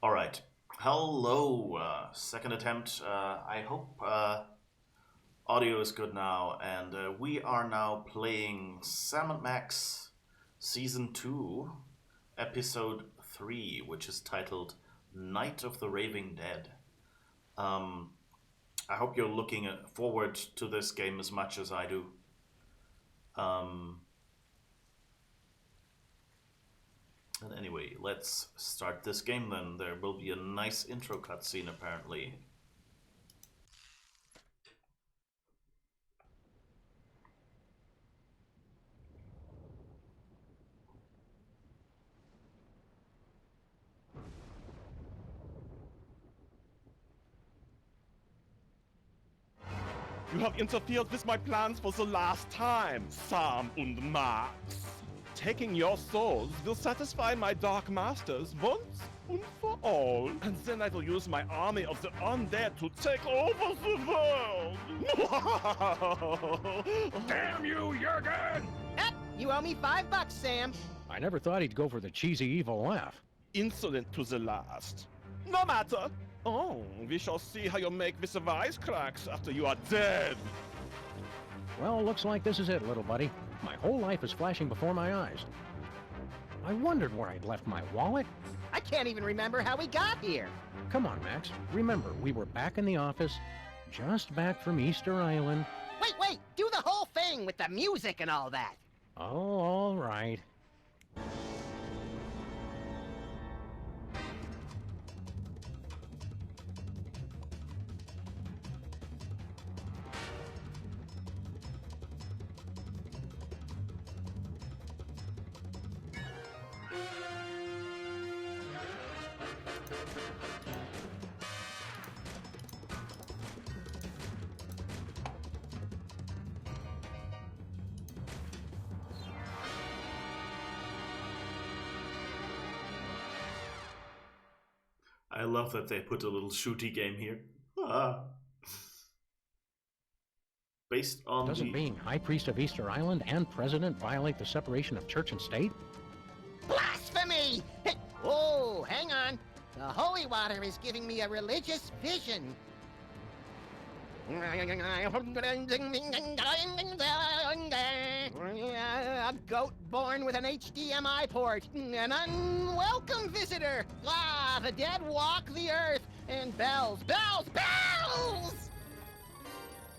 All right. Hello. Second attempt. I hope audio is good now. And we are now playing Sam & Max Season 2, Episode 3, which is titled Night of the Raving Dead. I hope you're looking forward to this game as much as I do. And anyway, let's start this game then. There will be a nice intro cutscene apparently. You have interfered with my plans for the last time, Sam und Max. Taking your souls will satisfy my dark masters once and for all. And then I will use my army of the undead to take over the world. Damn you, Jurgen! You owe me $5, Sam. I never thought he'd go for the cheesy evil laugh. Insolent to the last. No matter. Oh, we shall see how you make with the wisecracks after you are dead. Well, looks like this is it, little buddy. My whole life is flashing before my eyes. I wondered where I'd left my wallet. I can't even remember how we got here. Come on, Max. Remember, we were back in the office, just back from Easter Island. Wait, do the whole thing with the music and all that. Oh, all right. I love that they put a little shooty game here. Ah. Based on Doesn't being High Priest of Easter Island and President violate the separation of church and state? Blasphemy! Oh, hang on. The holy water is giving me a religious vision. A goat born with an HDMI port, an unwelcome visitor. Ah, the dead walk the earth, and bells.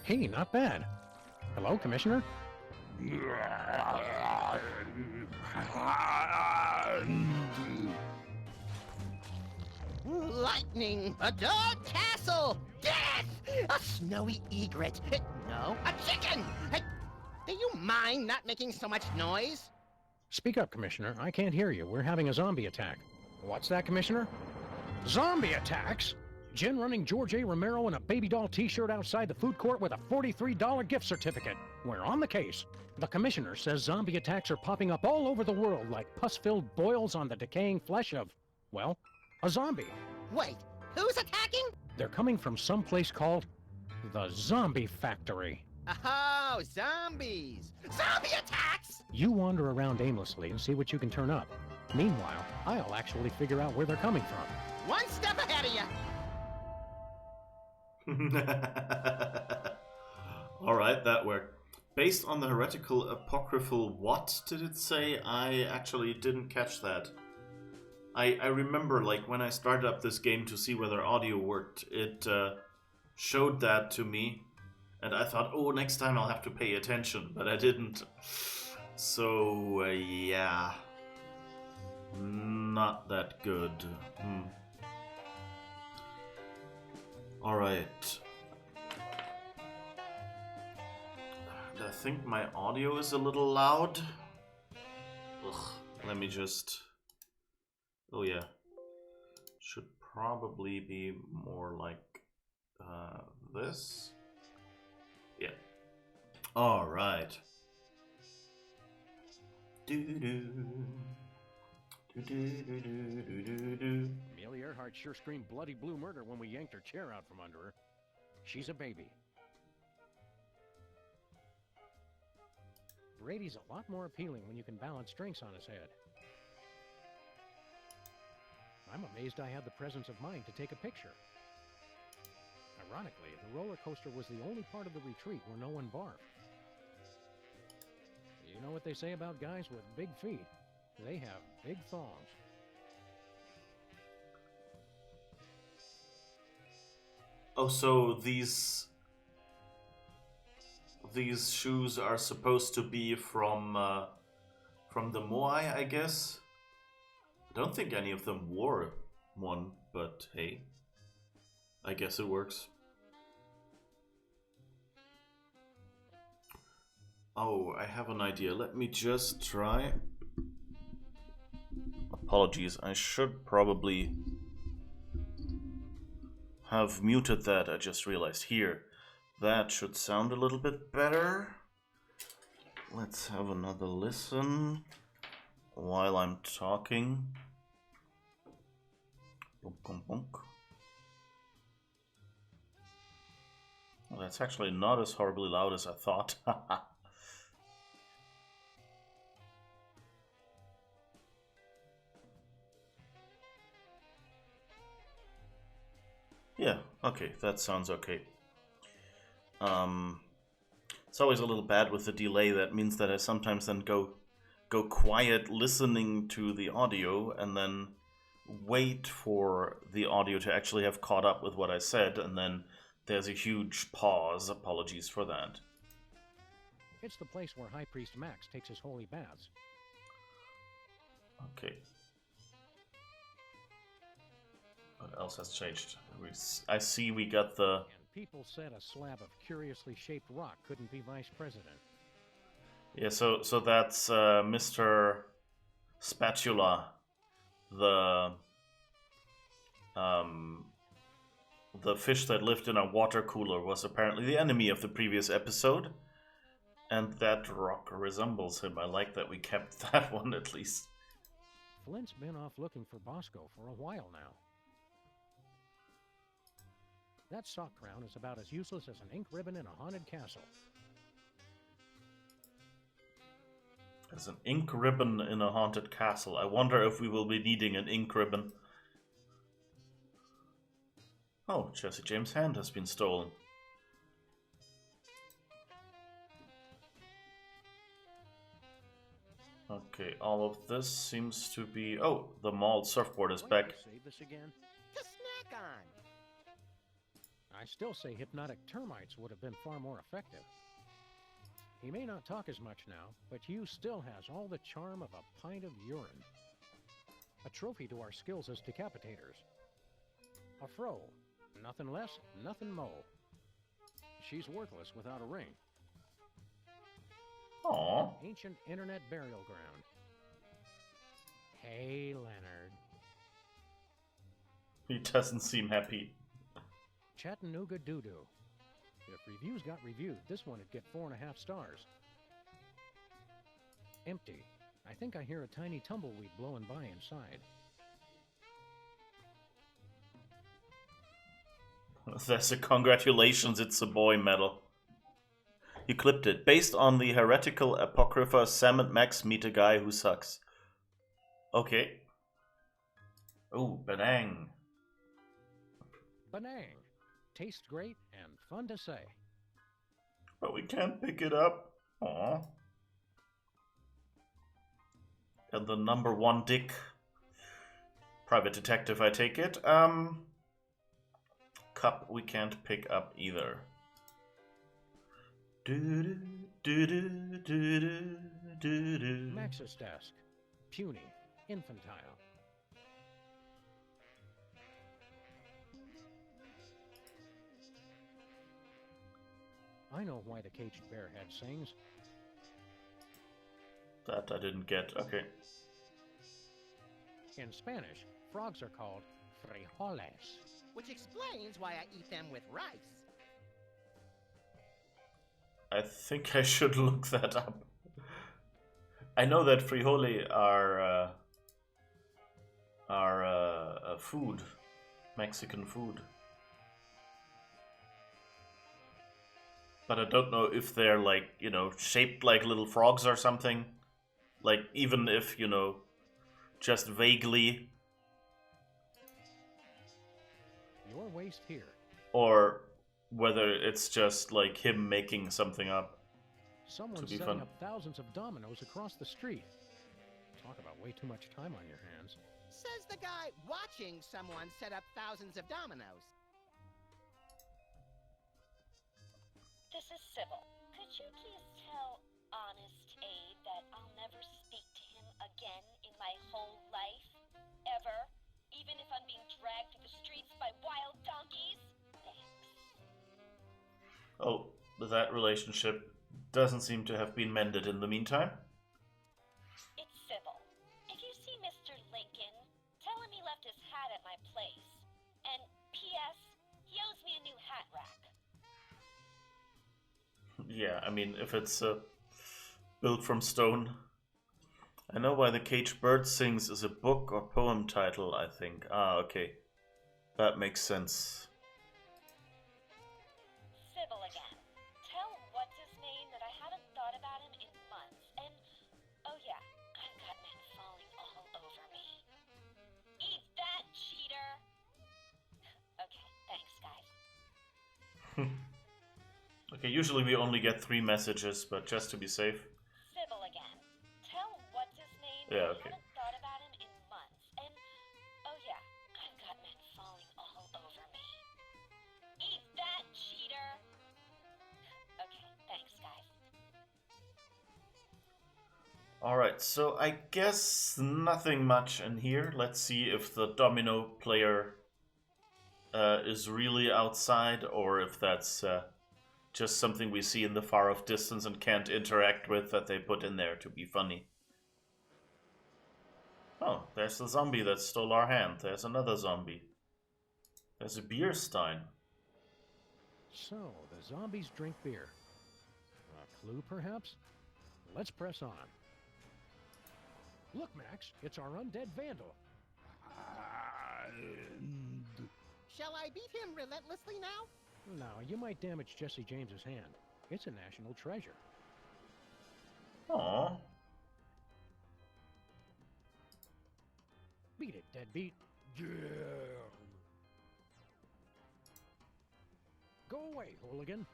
Hey, not bad. Hello, Commissioner? Lightning, a dog castle, death, a snowy egret, no, a chicken. Do you mind not making so much noise? Speak up, Commissioner. I can't hear you. We're having a zombie attack. What's that, Commissioner? Zombie attacks? Jen running George A. Romero in a baby doll t-shirt outside the food court with a $43 gift certificate. We're on the case. The Commissioner says zombie attacks are popping up all over the world like pus-filled boils on the decaying flesh of, well, a zombie. Wait, who's attacking? They're coming from some place called the Zombie Factory. Oh, zombies. Zombie attacks! You wander around aimlessly and see what you can turn up. Meanwhile, I'll actually figure out where they're coming from. One step ahead of you. Alright, that worked. Based on the heretical apocryphal what did it say? I actually didn't catch that. I remember, like, when I started up this game to see whether audio worked, it showed that to me. And I thought, oh, next time I'll have to pay attention, but I didn't. So, yeah. Not that good. Alright. I think my audio is a little loud. Ugh, let me just... Oh yeah. Should probably be more like this. Yeah. Alright. Amelia Earhart sure screamed bloody blue murder when we yanked her chair out from under her. She's a baby. Brady's a lot more appealing when you can balance drinks on his head. I'm amazed I had the presence of mind to take a picture. Ironically, the roller coaster was the only part of the retreat where no one barfed. You know what they say about guys with big feet? They have big thongs. Oh, so these shoes are supposed to be from the Moai, I guess. I don't think any of them wore one, but hey, I guess it works. Oh, I have an idea. Let me just try. Apologies, I should probably have muted that. I just realized here. That should sound a little bit better. Let's have another listen while I'm talking. Bonk, bonk, bonk. Well, that's actually not as horribly loud as I thought. Yeah, okay, that sounds okay. It's always a little bad with the delay. That means that I sometimes then go quiet listening to the audio and then wait for the audio to actually have caught up with what I said, and then there's a huge pause. Apologies for that. It's the place where High Priest Max takes his holy baths. Okay. What else has changed? I see we got the... And people said a slab of curiously shaped rock couldn't be vice president. Yeah, so that's Mr. Spatula, the fish that lived in a water cooler was apparently the enemy of the previous episode, and that rock resembles him. I like that we kept that one at least. Flint's been off looking for Bosco for a while now. That sock crown is about as useless as an ink ribbon in a haunted castle. As an ink ribbon in a haunted castle. I wonder if we will be needing an ink ribbon. Oh, Jesse James' hand has been stolen. Okay, all of this seems to be... Oh, the mauled surfboard is back. Save this again? To snack on. I still say hypnotic termites would have been far more effective. He may not talk as much now, but Hugh still has all the charm of a pint of urine. A trophy to our skills as decapitators. A fro. Nothing less, nothing mo. She's worthless without a ring. Aww. Ancient internet burial ground. Hey, Leonard. He doesn't seem happy. Chattanooga doo-doo. If reviews got reviewed, this one would get 4.5 stars. Empty. I think I hear a tiny tumbleweed blowing by inside. That's a congratulations, it's a boy medal. You clipped it. Based on the heretical apocrypha, Sam and Max meet a guy who sucks. Okay. Oh, Benang. Benang. Tastes great and fun to say. But we can't pick it up. Aw. And the number one dick. Private detective, I take it. Cup we can't pick up either. Max's desk. Puny. Infantile. I know why the caged bearhead sings. That I didn't get. Okay. In Spanish, frogs are called frijoles. Which explains why I eat them with rice. I think I should look that up. I know that frijole are food, Mexican food. But I don't know if they're like, you know, shaped like little frogs or something. Like, even if, you know, just vaguely your waist here. Or whether it's just like him making something up. Someone's be setting fun. up thousands of dominoes across the street. Talk about way too much time on your hands. Says the guy watching someone set up thousands of dominoes. This is Sybil. Could you please tell Honest Abe that I'll never speak to him again in my whole life? Ever? Even if I'm being dragged through the streets by wild donkeys? Thanks. Oh, that relationship doesn't seem to have been mended in the meantime. It's Sybil. If you see Mr. Lincoln, tell him he left his hat at my place. And P.S. He owes me a new hat rack. Yeah, I mean, if it's built from stone. I know why the Caged Bird Sings is a book or poem title, I think. Ah, okay. That makes sense. Sybil again. Tell what's-his-name that I haven't thought about him in months. And, oh yeah, I've got men falling all over me. Eat that, cheater! Okay, thanks, guys. Okay, usually we only get 3 messages, but just to be safe. Sybil again. Tell what's-his-name Yeah, that okay. I haven't thought about him in months. And, oh yeah, I've got men falling all over me. Eat that, cheater! Okay, thanks, guys. Alright, so I guess nothing much in here. Let's see if the domino player is really outside, or if that's just something we see in the far off distance and can't interact with that they put in there to be funny. Oh, there's the zombie that stole our hand. There's another zombie. There's a beer stein. So, the zombies drink beer. A clue, perhaps? Let's press on. Look, Max, it's our undead vandal. Shall I beat him relentlessly now? No, you might damage Jesse James's hand. It's a national treasure. Aww. Beat it, deadbeat. Yeah. Go away, hooligan.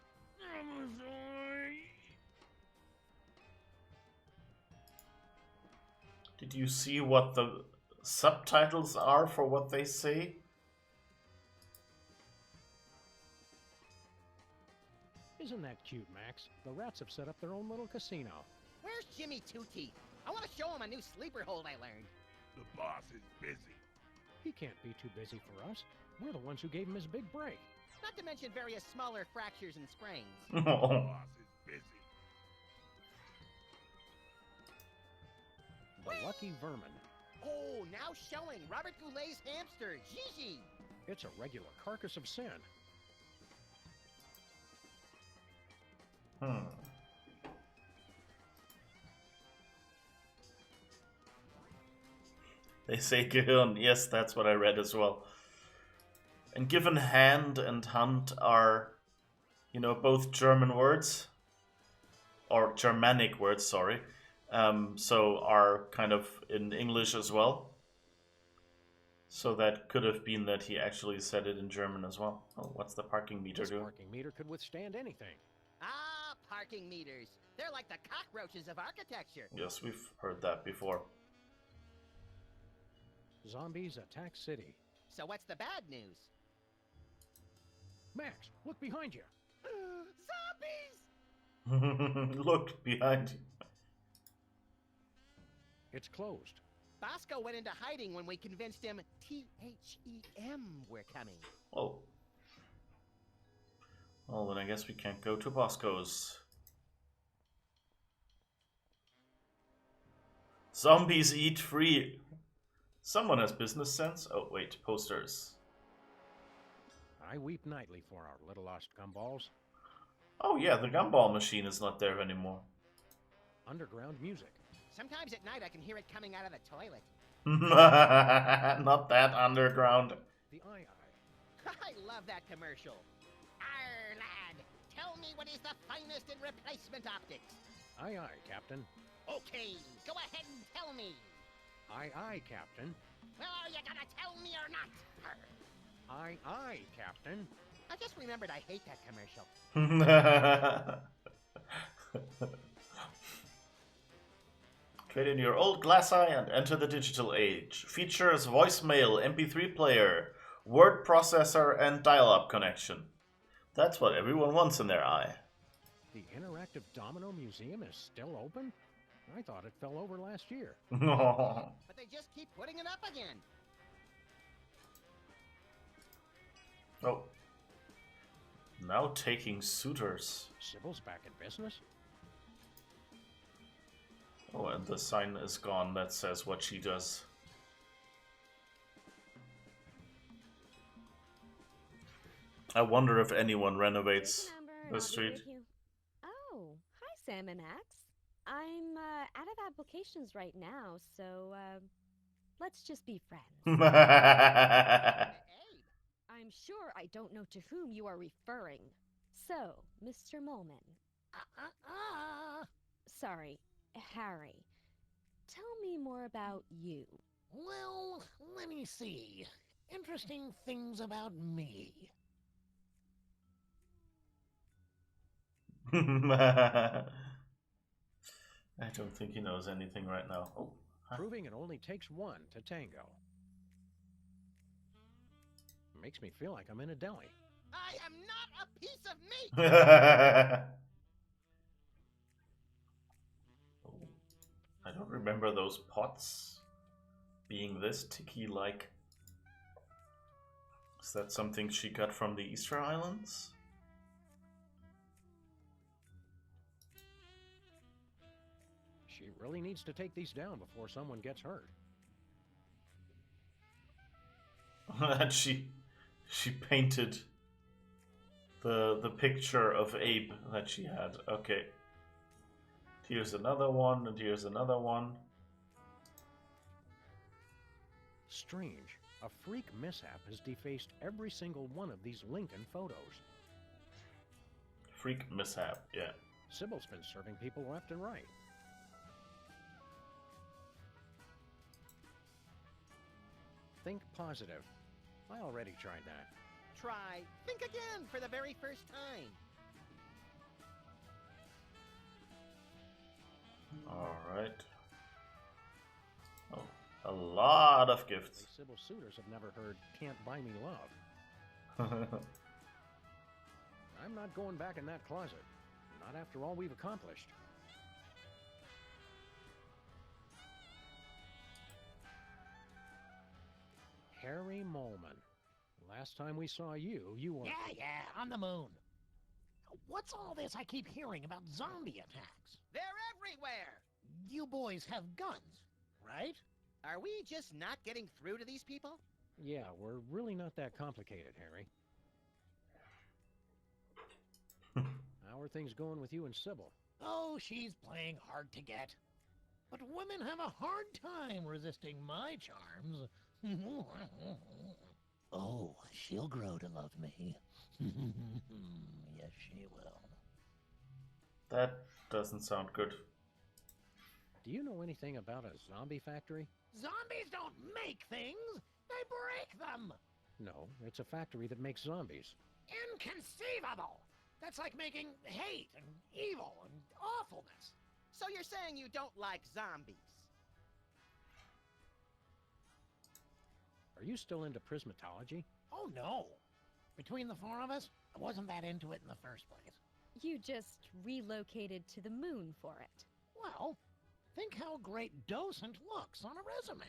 Did you see what the subtitles are for what they say? Isn't that cute, Max? The rats have set up their own little casino. Where's Jimmy Two Teeth? I want to show him a new sleeper hold I learned. The boss is busy. He can't be too busy for us. We're the ones who gave him his big break. Not to mention various smaller fractures and sprains. The boss is busy. The lucky vermin. Oh, now showing Robert Goulet's hamster, Gigi. It's a regular carcass of sin. They say Gehirn. Yes, that's what I read as well. And given hand and Hand are, you know, both German words, or Germanic words, sorry, so are kind of in English as well. So that could have been that he actually said it in German as well. Oh, what's the parking meter This do? parking meter could withstand anything. Ah, parking meters. They're like the cockroaches of architecture. Yes, we've heard that before. Zombies attack city. So what's the bad news? Max, look behind you. Zombies! Look behind you. It's closed. Bosco went into hiding when we convinced him T-H-E-M were coming. Oh. Well, then I guess we can't go to Bosco's. Zombies eat free. Someone has business sense. Oh, wait, posters. I weep nightly for our little lost gumballs. Oh, yeah, the gumball machine is not there anymore. Underground music. Sometimes at night I can hear it coming out of the toilet. Not that underground. The Eye. I love that commercial. Arr, lad, tell me what is the finest in replacement optics. Aye, Captain. Okay, go ahead and tell me. Aye, Captain. Well, are you gonna tell me or not? Arr. Aye, aye, Captain. I just remembered I hate that commercial. Trade in your old glass eye and enter the digital age. Features voicemail, MP3 player, word processor, and dial-up connection. That's what everyone wants in their eye. The Interactive Domino Museum is still open? I thought it fell over last year. But they just keep putting it up again. Oh. Now taking suitors. Sybil's back in business? Oh, and the sign is gone that says what she does. I wonder if anyone renovates the street. Oh, hi, Sam and Max. I'm out of applications right now, so let's just be friends. I'm sure I don't know to whom you are referring. So, Mr. Molman. Sorry, Harry. Tell me more about you. Well, let me see. Interesting things about me. I don't think he knows anything right now. Oh, huh. Proving it only takes one to tango. Makes me feel like I'm in a deli. I am not a piece of meat! I don't remember those pots being this ticky-like. Is that something she got from the Easter Islands? She really needs to take these down before someone gets hurt. And she painted the picture of Abe that she had. Okay. Here's another one, and here's another one. Strange. A freak mishap has defaced every single one of these Lincoln photos. Freak mishap, yeah. Sybil's been serving people left and right. Think positive. I already tried that. Try. Think again for the very first time. Alright. Oh, a lot of gifts. Sybil suitors have never heard "Can't Buy Me Love." I'm not going back in that closet. Not after all we've accomplished. Harry Molman. Last time we saw you, you were... Yeah, on the moon. What's all this I keep hearing about zombie attacks? They're everywhere! You boys have guns, right? Are we just not getting through to these people? Yeah, we're really not that complicated, Harry. How are things going with you and Sybil? Oh, she's playing hard to get. But women have a hard time resisting my charms. Oh, she'll grow to love me. Yes, she will. That doesn't sound good. Do you know anything about a zombie factory? Zombies don't make things, they break them! No, it's a factory that makes zombies. Inconceivable! That's like making hate and evil and awfulness. So you're saying you don't like zombies? Are you still into prismatology? Oh, no. Between the four of us, I wasn't that into it in the first place. You just relocated to the moon for it. Well, think how great docent looks on a resume.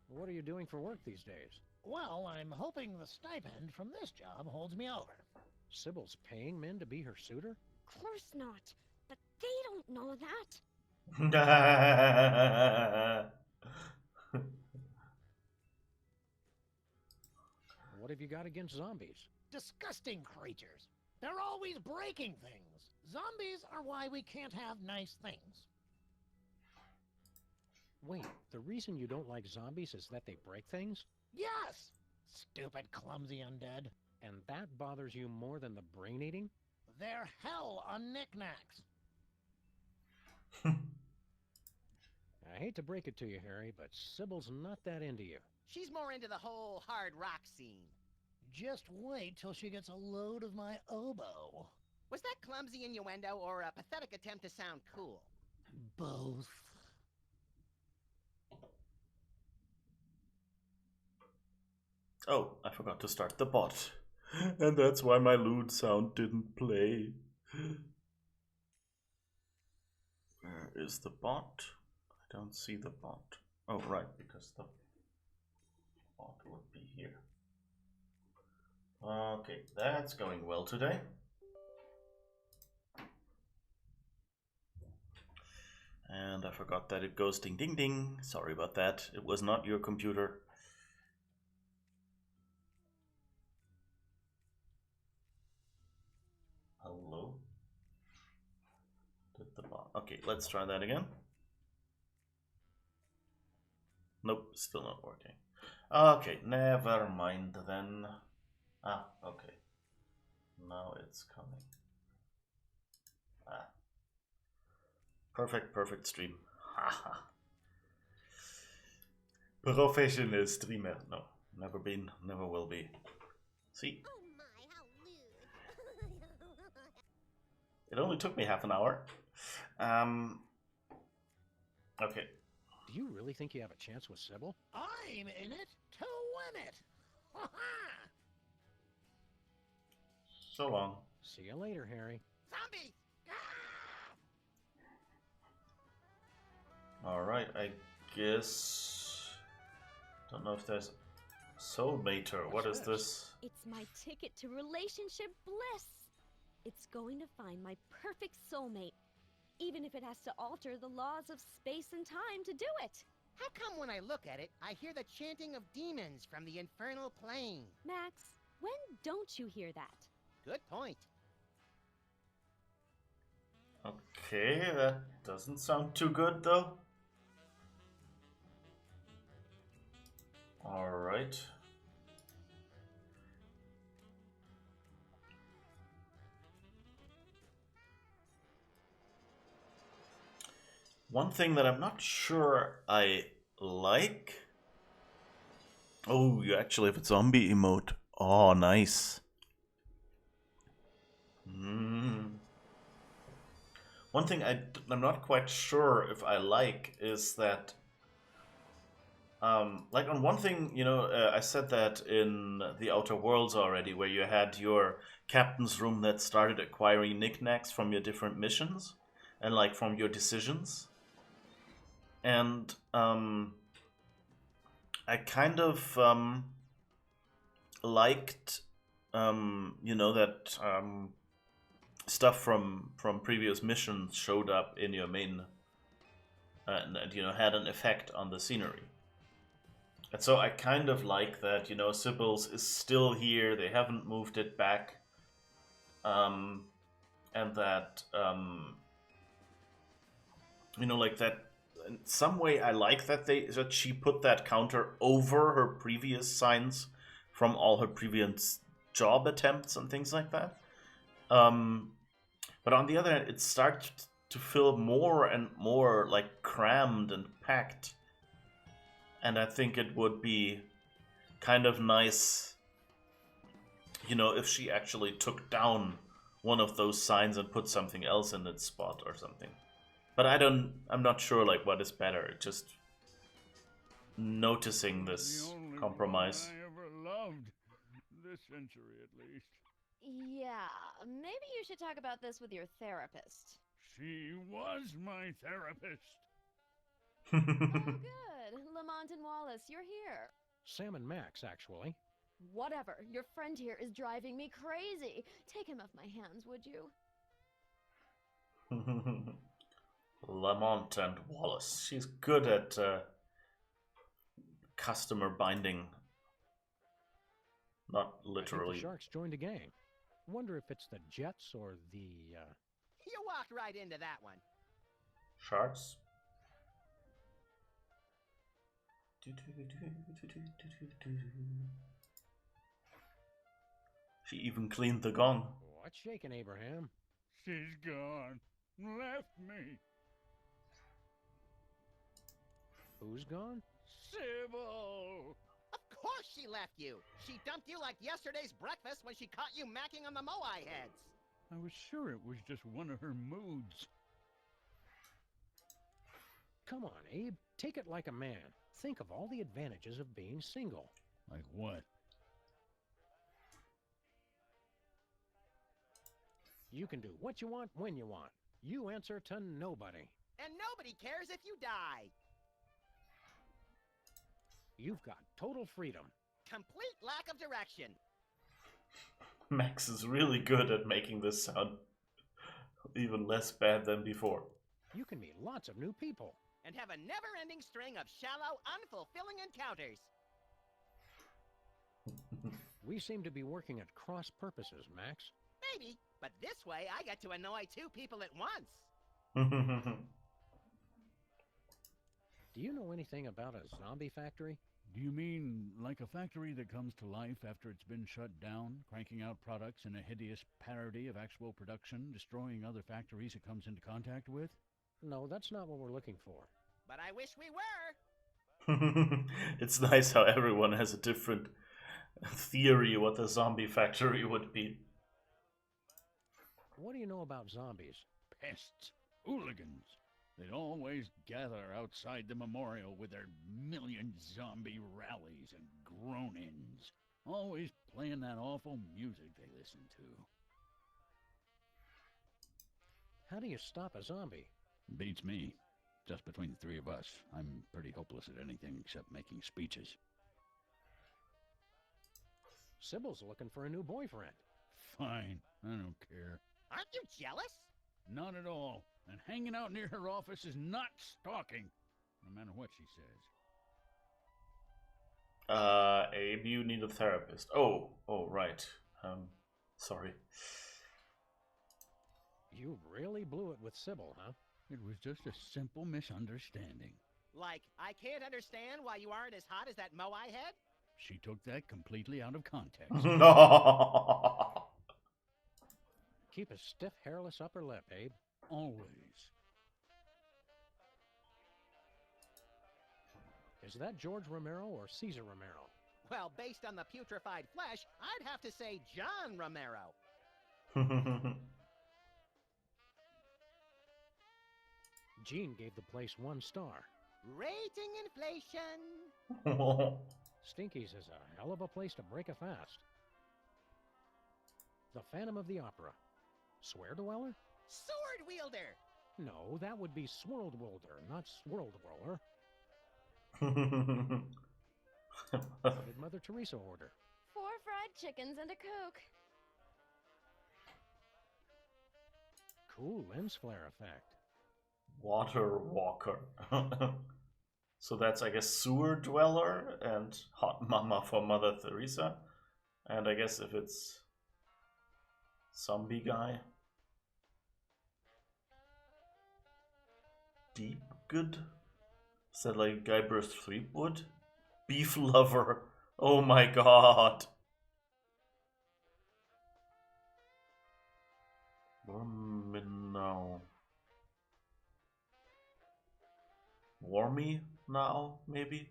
What are you doing for work these days? Well, I'm hoping the stipend from this job holds me over. Sybil's paying men to be her suitor? Of course not, but they don't know that. What have you got against zombies? Disgusting creatures. They're always breaking things. Zombies are why we can't have nice things. Wait, the reason you don't like zombies is that they break things? Yes! Stupid, clumsy undead. And that bothers you more than the brain eating? They're hell on knickknacks. I hate to break it to you, Harry, but Sybil's not that into you. She's more into the whole hard rock scene. Just wait till she gets a load of my oboe. Was that clumsy innuendo or a pathetic attempt to sound cool? Both. Oh, I forgot to start the bot. And that's why my lewd sound didn't play. Where is the bot? I don't see the bot. Oh, right, because the bot would be here. Okay, that's going well today. And I forgot that it goes ding ding ding. Sorry about that. It was not your computer. Hello? Did the bot? Okay, let's try that again. Nope, still not working. Okay, never mind then. Ah, okay. Now it's coming. Ah. Perfect stream. Haha. Professional streamer. No, never been, never will be. See? Oh my, how lewd. It only took me half an hour. Okay. Do you really think you have a chance with Sybil? I'm in it to win it. Ha-ha! So long. See you later, Harry. Zombies! Ah! Alright, I guess... Don't know if there's... Soulmate or what is this? It's my ticket to relationship bliss. It's going to find my perfect soulmate, even if it has to alter the laws of space and time to do it. How come when I look at it, I hear the chanting of demons from the infernal plane? Max, when don't you hear that? Good point. Okay, that doesn't sound too good though. Alright. One thing that I'm not sure I like... Oh, you actually have a zombie emote. Oh, nice. One thing I'm not quite sure if I like is that... like on one thing, you know, I said that in The Outer Worlds already, where you had your captain's room that started acquiring knickknacks from your different missions and like from your decisions. And I kind of liked, you know, that stuff from previous missions showed up in your main, and you know, had an effect on the scenery. And so I kind of like that, you know, Sybil's is still here, they haven't moved it back. And that, you know, like that, in some way I like that she put that counter over her previous signs from all her previous job attempts and things like that. But on the other hand, it starts to feel more and more like crammed and packed. And I think it would be kind of nice, you know, if she actually took down one of those signs and put something else in its spot or something. But I'm not sure like what is better. Just noticing this compromise. I ever loved, this century at least. Yeah, maybe you should talk about this with your therapist. She was my therapist. Oh, good. Lamont and Wallace, you're here. Sam and Max, actually. Whatever. Your friend here is driving me crazy. Take him off my hands, would you? Lamont and Wallace. She's good at customer binding. Not literally. The Sharks joined a gang. Wonder if it's the Jets or the, You walked right into that one. Sharks? She even cleaned the gong. What's shaking, Abraham? She's gone. Left me. Who's gone? Sybil! Of course she left you. She dumped you like yesterday's breakfast when she caught you macking on the Moai heads. I was sure it was just one of her moods. Come on, Abe. Take it like a man. Think of all the advantages of being single. Like what? You can do what you want when you want. You answer to nobody. And nobody cares if you die. You've got total freedom. Complete lack of direction. Max is really good at making this sound even less bad than before. You can meet lots of new people. And have a never-ending string of shallow, unfulfilling encounters. We seem to be working at cross purposes, Max. Maybe, but this way I get to annoy two people at once. Do you know anything about a zombie factory? Do you mean like a factory that comes to life after it's been shut down, cranking out products in a hideous parody of actual production, destroying other factories it comes into contact with? No, that's not what we're looking for. But I wish we were. It's nice how everyone has a different theory what the zombie factory would be. What do you know about zombies? Pests, hooligans. They'd always gather outside the memorial with their million zombie rallies and groan-ins. Always playing that awful music they listen to. How do you stop a zombie? Beats me. Just between the three of us, I'm pretty hopeless at anything except making speeches. Sybil's looking for a new boyfriend. Fine, I don't care. Aren't you jealous? Not at all. And hanging out near her office is not stalking, no matter what she says. Abe, you need a therapist. Oh, right. Sorry. You really blew it with Sybil, huh? It was just a simple misunderstanding. Like, I can't understand why you aren't as hot as that Moai head? She took that completely out of context. Keep a stiff, hairless upper lip, Abe. Always. Is that George Romero or Caesar Romero? Well, based on the putrefied flesh, I'd have to say John Romero. Gene gave the place 1 star. Rating inflation. Stinky's is a hell of a place to break a fast. The Phantom of the Opera. Swear Dweller? Sword wielder. No, that would be Swirled Wilder, not Swirled Whirler. What did Mother Teresa order? 4 fried chickens and a Coke. Cool lens flare effect. Water Walker. So that's, I guess, Sewer Dweller and Hot Mama for Mother Teresa. And I guess if it's Zombie Guy, Deep Good? Is that like Guybrush Threepwood? Beef Lover. Oh my god. No. Warmy now, maybe?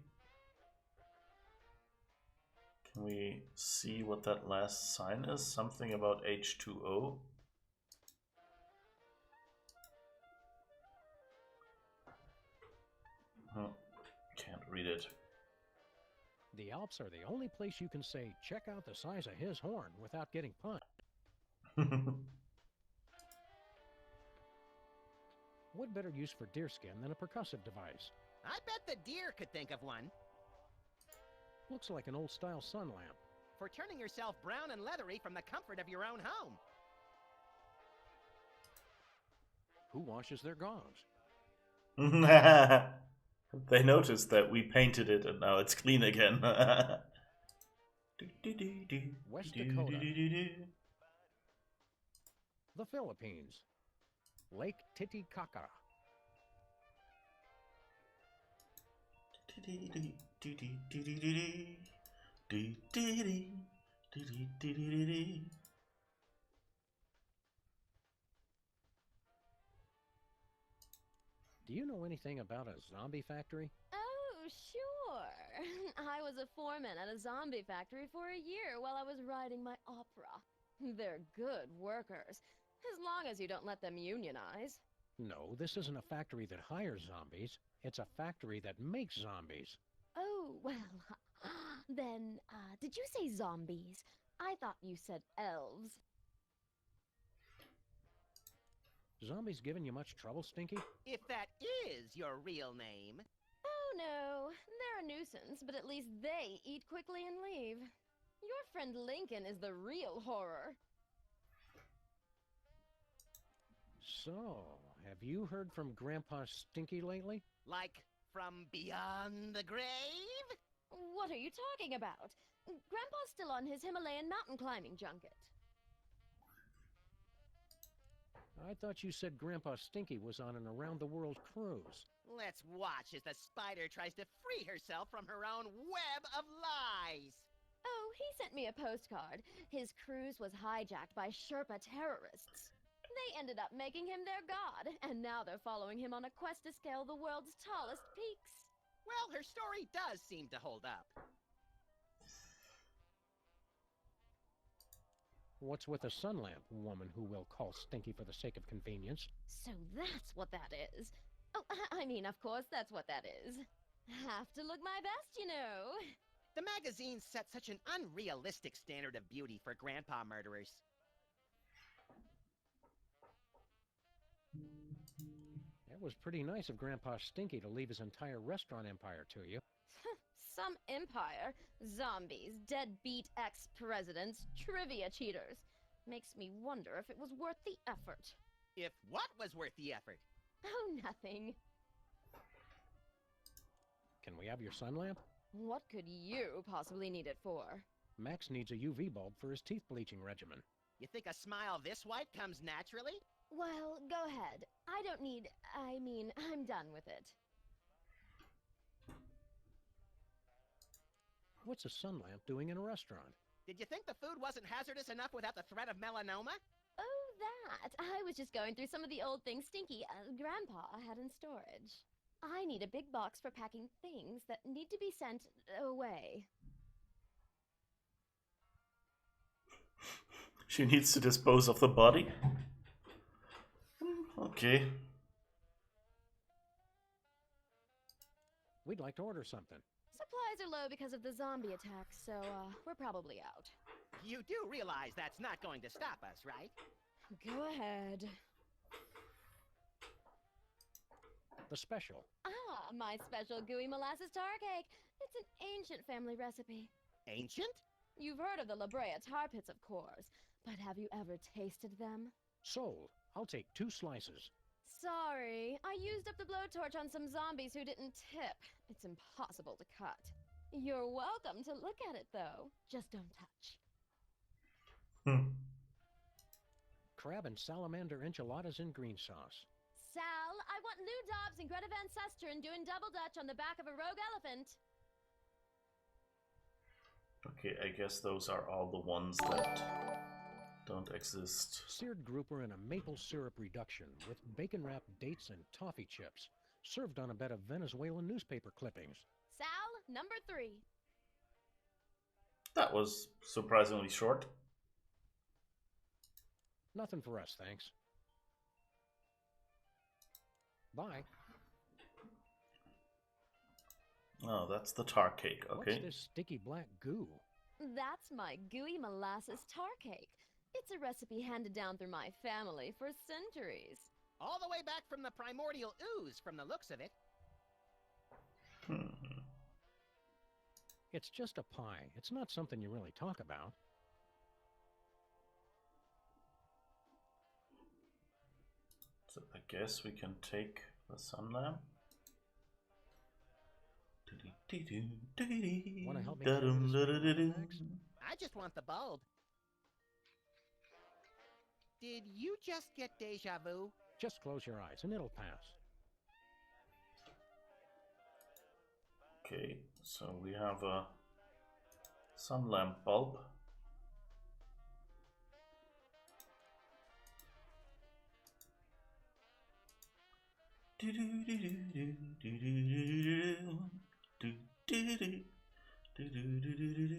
Can we see what that last sign is? Something about H2O? Can't read it. The Alps are the only place you can say, check out the size of his horn without getting punched. What better use for deerskin than a percussive device? I bet the deer could think of one. Looks like an old-style sun lamp. For turning yourself brown and leathery from the comfort of your own home. Who washes their gongs? They noticed that we painted it and now it's clean again. West Dakota. The Philippines. Lake Titicaca. Do you know anything about a zombie factory? Oh, sure. I was a foreman at a zombie factory for a year while I was writing my opera. They're good workers, as long as you don't let them unionize. No, this isn't a factory that hires zombies. It's a factory that makes zombies. Oh, well, then, did you say zombies? I thought you said elves. Zombies giving you much trouble, Stinky? If that is your real name. Oh no, they're a nuisance, but at least they eat quickly and leave. Your friend Lincoln is the real horror. So, have you heard from Grandpa Stinky lately? Like from beyond the grave? What are you talking about? Grandpa's still on his Himalayan mountain climbing junket. I thought you said Grandpa Stinky was on an around-the-world cruise. Let's watch as the spider tries to free herself from her own web of lies. Oh, he sent me a postcard. His cruise was hijacked by Sherpa terrorists. They ended up making him their god, and now they're following him on a quest to scale the world's tallest peaks. Well, her story does seem to hold up. What's with a sun lamp woman who we'll call Stinky for the sake of convenience? So that's what that is. Oh, I mean, of course that's what that is. Have to look my best, you know. The magazine set such an unrealistic standard of beauty for grandpa murderers. It was pretty nice of Grandpa Stinky to leave his entire restaurant empire to you. Some empire. Zombies, deadbeat ex-presidents, trivia cheaters. Makes me wonder if it was worth the effort. If what was worth the effort? Oh, nothing. Can we have your sun lamp? What could you possibly need it for? Max needs a UV bulb for his teeth bleaching regimen. You think a smile this white comes naturally? Well, go ahead. I'm done with it. What's a sun lamp doing in a restaurant? Did you think the food wasn't hazardous enough without the threat of melanoma? Oh, that. I was just going through some of the old things Stinky, Grandpa, had in storage. I need a big box for packing things that need to be sent away. She needs to dispose of the body? Okay. We'd like to order something. Supplies are low because of the zombie attack, so, we're probably out. You do realize that's not going to stop us, right? Go ahead. The special. Ah, my special gooey molasses tar cake. It's an ancient family recipe. Ancient? You've heard of the La Brea tar pits, of course, but have you ever tasted them? Sold. I'll take 2 slices. Sorry, I used up the blowtorch on some zombies who didn't tip. It's impossible to cut. You're welcome to look at it, though. Just don't touch. Crab and salamander enchiladas in green sauce. Sal, I want Lou Dobbs and Greta Van Susteren doing double dutch on the back of a rogue elephant. Okay, I guess those are all the ones that don't exist. Seared grouper in a maple syrup reduction with bacon-wrapped dates and toffee chips, served on a bed of Venezuelan newspaper clippings. Sal, number 3. That was surprisingly short. Nothing for us, thanks. Bye. Oh, that's the tar cake, okay. What's this sticky black goo? That's my gooey molasses tar cake. It's a recipe handed down through my family for centuries. All the way back from the primordial ooze, from the looks of it. It's just a pie. It's not something you really talk about. So I guess we can take the sun lamp. Want to help me carry this bags? I just want the bulb. Did you just get deja vu? Just close your eyes and it'll pass. Okay, so we have a sun lamp bulb. Do, do, do, do, do, do, do, do, do.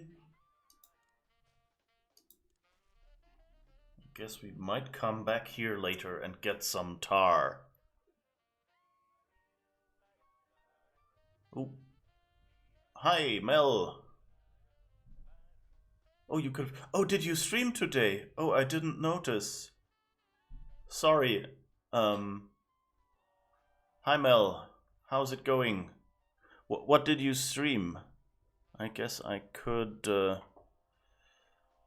Guess we might come back here later and get some tar. Oh. Hi, Mel. Oh, you could. Oh, did you stream today? Oh, I didn't notice. Sorry. Hi, Mel. How's it going? What did you stream? I guess I could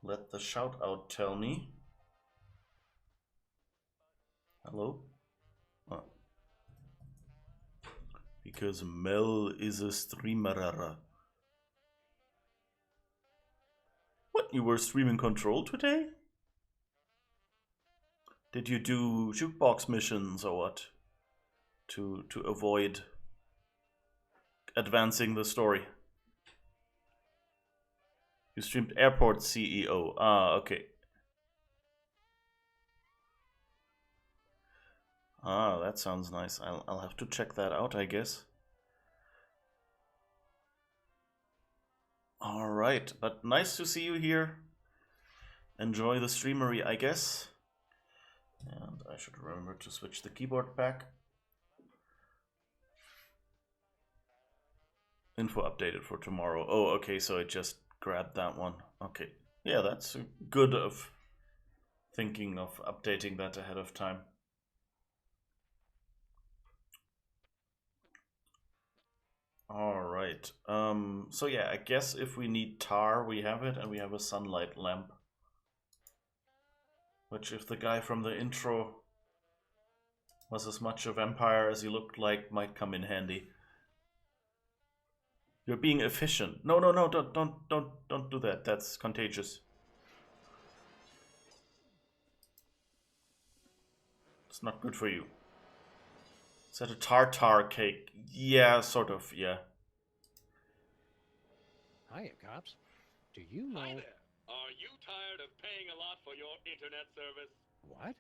let the shout out tell me. Hello? Oh. Because Mel is a streamer. What, you were streaming Control today? Did you do jukebox missions or what? To avoid advancing the story. You streamed Airport CEO. Ah, okay. Ah, that sounds nice. I'll have to check that out, I guess. All right, but nice to see you here. Enjoy the streamery, I guess. And I should remember to switch the keyboard back. Info updated for tomorrow. Oh, okay, so I just grabbed that one. Okay. Yeah, that's good of thinking of updating that ahead of time. All right. So yeah, I guess if we need tar, we have it, and we have a sunlight lamp. Which, if the guy from the intro was as much a vampire as he looked like, might come in handy. You're being efficient. No, don't do that. That's contagious. It's not good for you. Is that a tartar cake? Yeah, sort of, yeah. Hiya, cops. Do you know... Hi there. Are you tired of paying a lot for your internet service? What?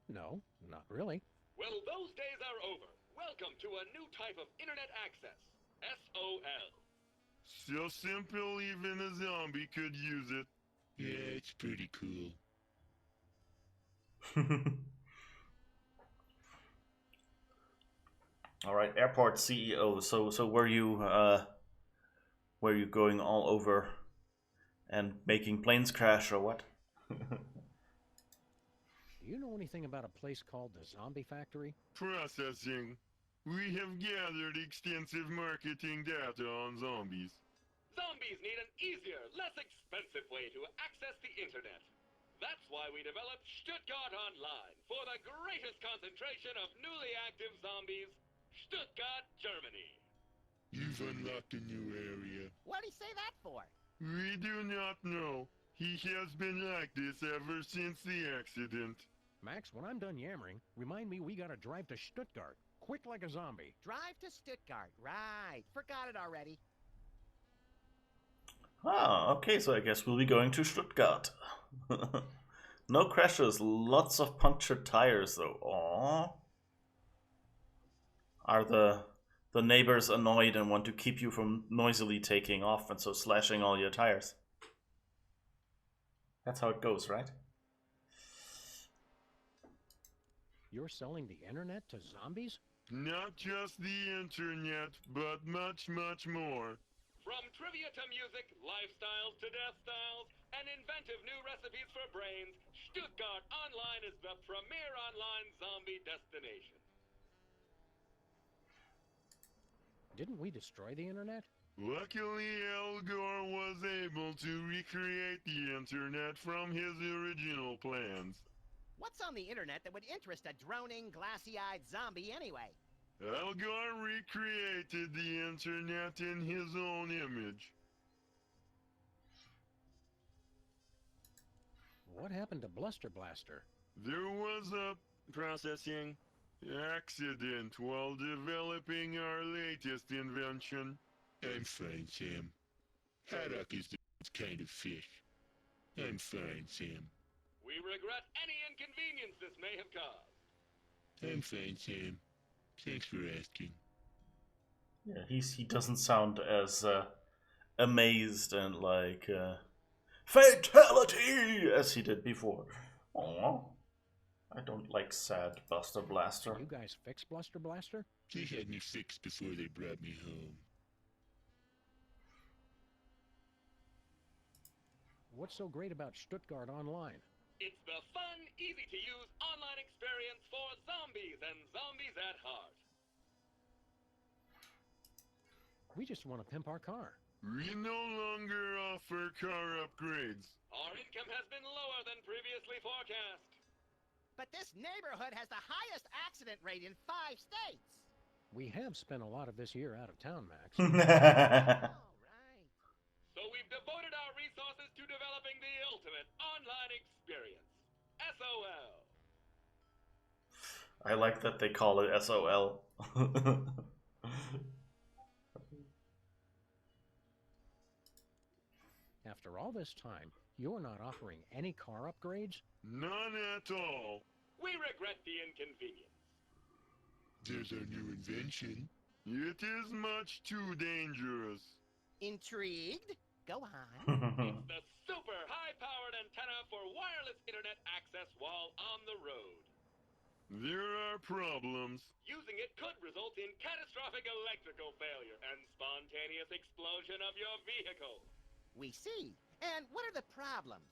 No, not really. Well, those days are over. Welcome to a new type of internet access. SOL. So simple, even a zombie could use it. Yeah, it's pretty cool. All right, airport CEO. So were you going all over and making planes crash or what? Do you know anything about a place called the Zombie Factory? Processing. We have gathered extensive marketing data on zombies. Zombies need an easier, less expensive way to access the internet. That's why we developed Stuttgart Online for the greatest concentration of newly active zombies, Stuttgart, Germany. You've unlocked a new area. What'd he say that for? We do not know. He has been like this ever since the accident. Max, when I'm done yammering, remind me we gotta drive to Stuttgart. Quick like a zombie. Drive to Stuttgart. Right. Forgot it already. Ah, okay, so I guess we'll be going to Stuttgart. No crashes, lots of punctured tires though. Aww. Are the neighbors annoyed and want to keep you from noisily taking off and so slashing all your tires? That's how it goes, right? You're selling the internet to zombies? Not just the internet, but much, much more. From trivia to music, lifestyles to death styles, and inventive new recipes for brains, Stuttgart Online is the premier online zombie destination. Didn't we destroy the internet? Luckily, Al Gore was able to recreate the internet from his original plans. What's on the internet that would interest a droning, glassy-eyed zombie anyway? Al Gore recreated the internet in his own image. What happened to Bluster Blaster? There was a processing accident while developing our latest invention. I'm fine, Sam. Haddock is the kind of fish. I'm fine, Sam. We regret any inconvenience this may have caused. I'm fine, Sam. Thanks for asking. Yeah, he doesn't sound as amazed and like fatality as he did before. Aww. I don't like sad Buster Blaster. Can you guys fix Bluster Blaster? They had me fixed before they brought me home. What's so great about Stuttgart Online? It's the fun, easy-to-use online experience for zombies and zombies at heart. We just want to pimp our car. We no longer offer car upgrades. Our income has been lower than previously forecast. But this neighborhood has the highest accident rate in 5 states. We have spent a lot of this year out of town, Max. All right. So we've devoted our resources to developing the ultimate online experience. SOL. I like that they call it SOL. After all this time, you're not offering any car upgrades? None at all. We regret the inconvenience. There's our new invention. It is much too dangerous. Intrigued? Go on. It's the super high-powered antenna for wireless internet access while on the road. There are problems. Using it could result in catastrophic electrical failure and spontaneous explosion of your vehicle. We see. And what are the problems?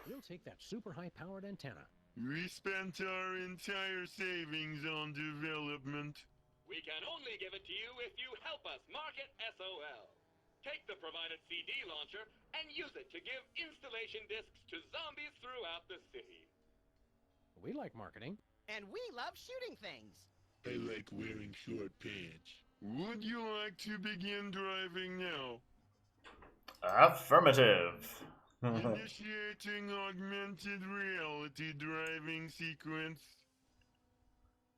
We'll take that super high-powered antenna. We spent our entire savings on development. We can only give it to you if you help us market SOL. Take the provided CD launcher and use it to give installation discs to zombies throughout the city. We like marketing. And we love shooting things. I like wearing short pants. Would you like to begin driving now? Affirmative. Initiating augmented reality driving sequence.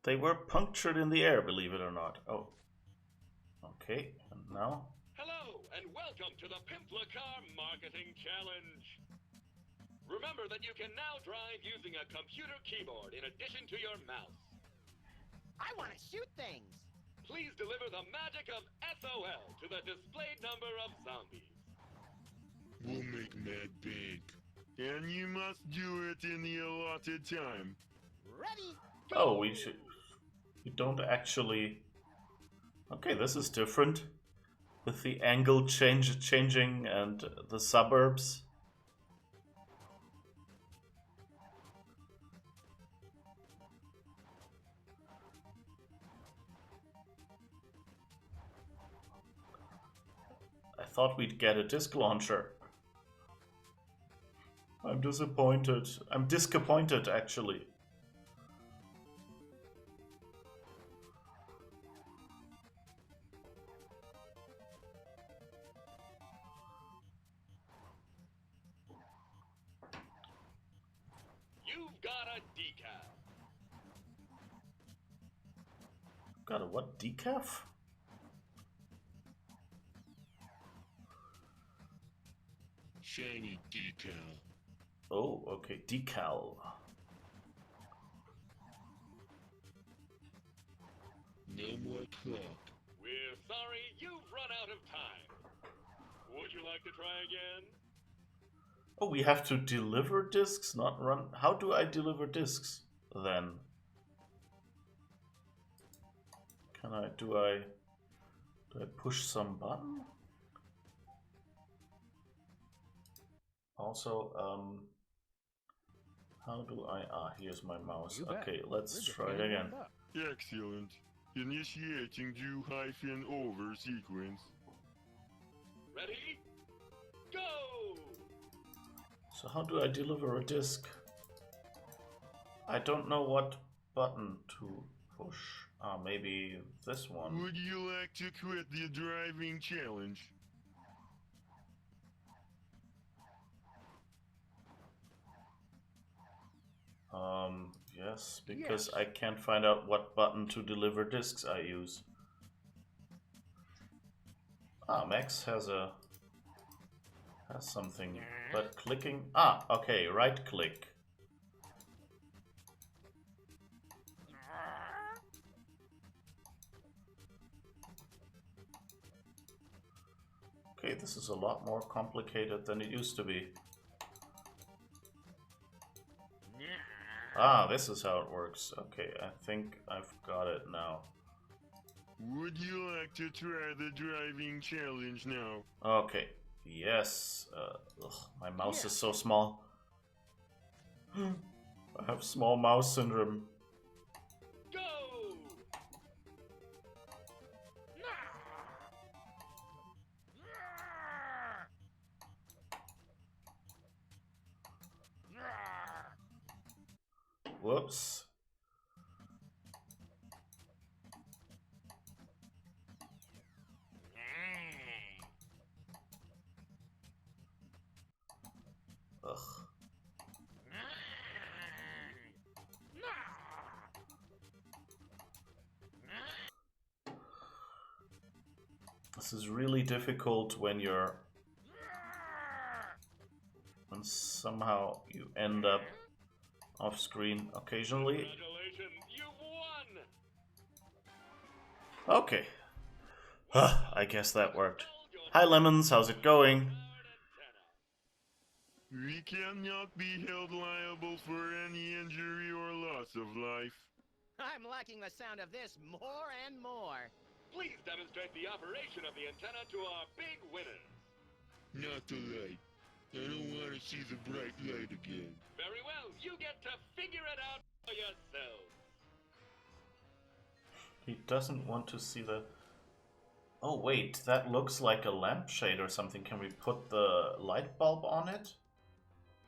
They were punctured in the air, believe it or not. Oh. Okay, and now? Hello, and welcome to the Pimpla Car Marketing Challenge. Remember that you can now drive using a computer keyboard in addition to your mouse. I want to shoot things. Please deliver the magic of SOL to the displayed number of zombies. We'll make mad bank. And you must do it in the allotted time. Ready? Oh, we don't actually... Okay, this is different. With the angle changing and the suburbs. I thought we'd get a disc launcher. I'm disappointed. I'm disappointed, actually. You've got a decaf. Got a what? Decaf? Shiny decal. Oh, okay. Decal. No more clock. We're sorry, you've run out of time. Would you like to try again? Oh, we have to deliver discs, not run. How do I deliver discs then? Can I? Do I push some button? Also, how do I? Ah, here's my mouse. Okay, let's try it again. Excellent. Initiating do-over sequence. Ready? Go! So how do I deliver a disc? I don't know what button to push. Ah, maybe this one. Would you like to quit the driving challenge? Yes, because I can't find out what button to deliver discs I use. Ah, Max has something, but clicking. Ah, okay, right click. Okay, this is a lot more complicated than it used to be. Ah, this is how it works. Okay, I think I've got it now. Would you like to try the driving challenge now? Okay, yes. Ugh, my mouse is so small. I have small mouse syndrome. Go! Whoops. Ugh. This is really difficult when somehow you end up off screen occasionally. Congratulations, you've won! Okay. I guess that worked. Hi Lemons, how's it going? We cannot be held liable for any injury or loss of life. I'm liking the sound of this more and more. Please demonstrate the operation of the antenna to our big winners. Not the light. I don't want to see the bright light again. Very well, you get to figure it out for yourselves. He doesn't want to see the... Oh wait, that looks like a lampshade or something. Can we put the light bulb on it?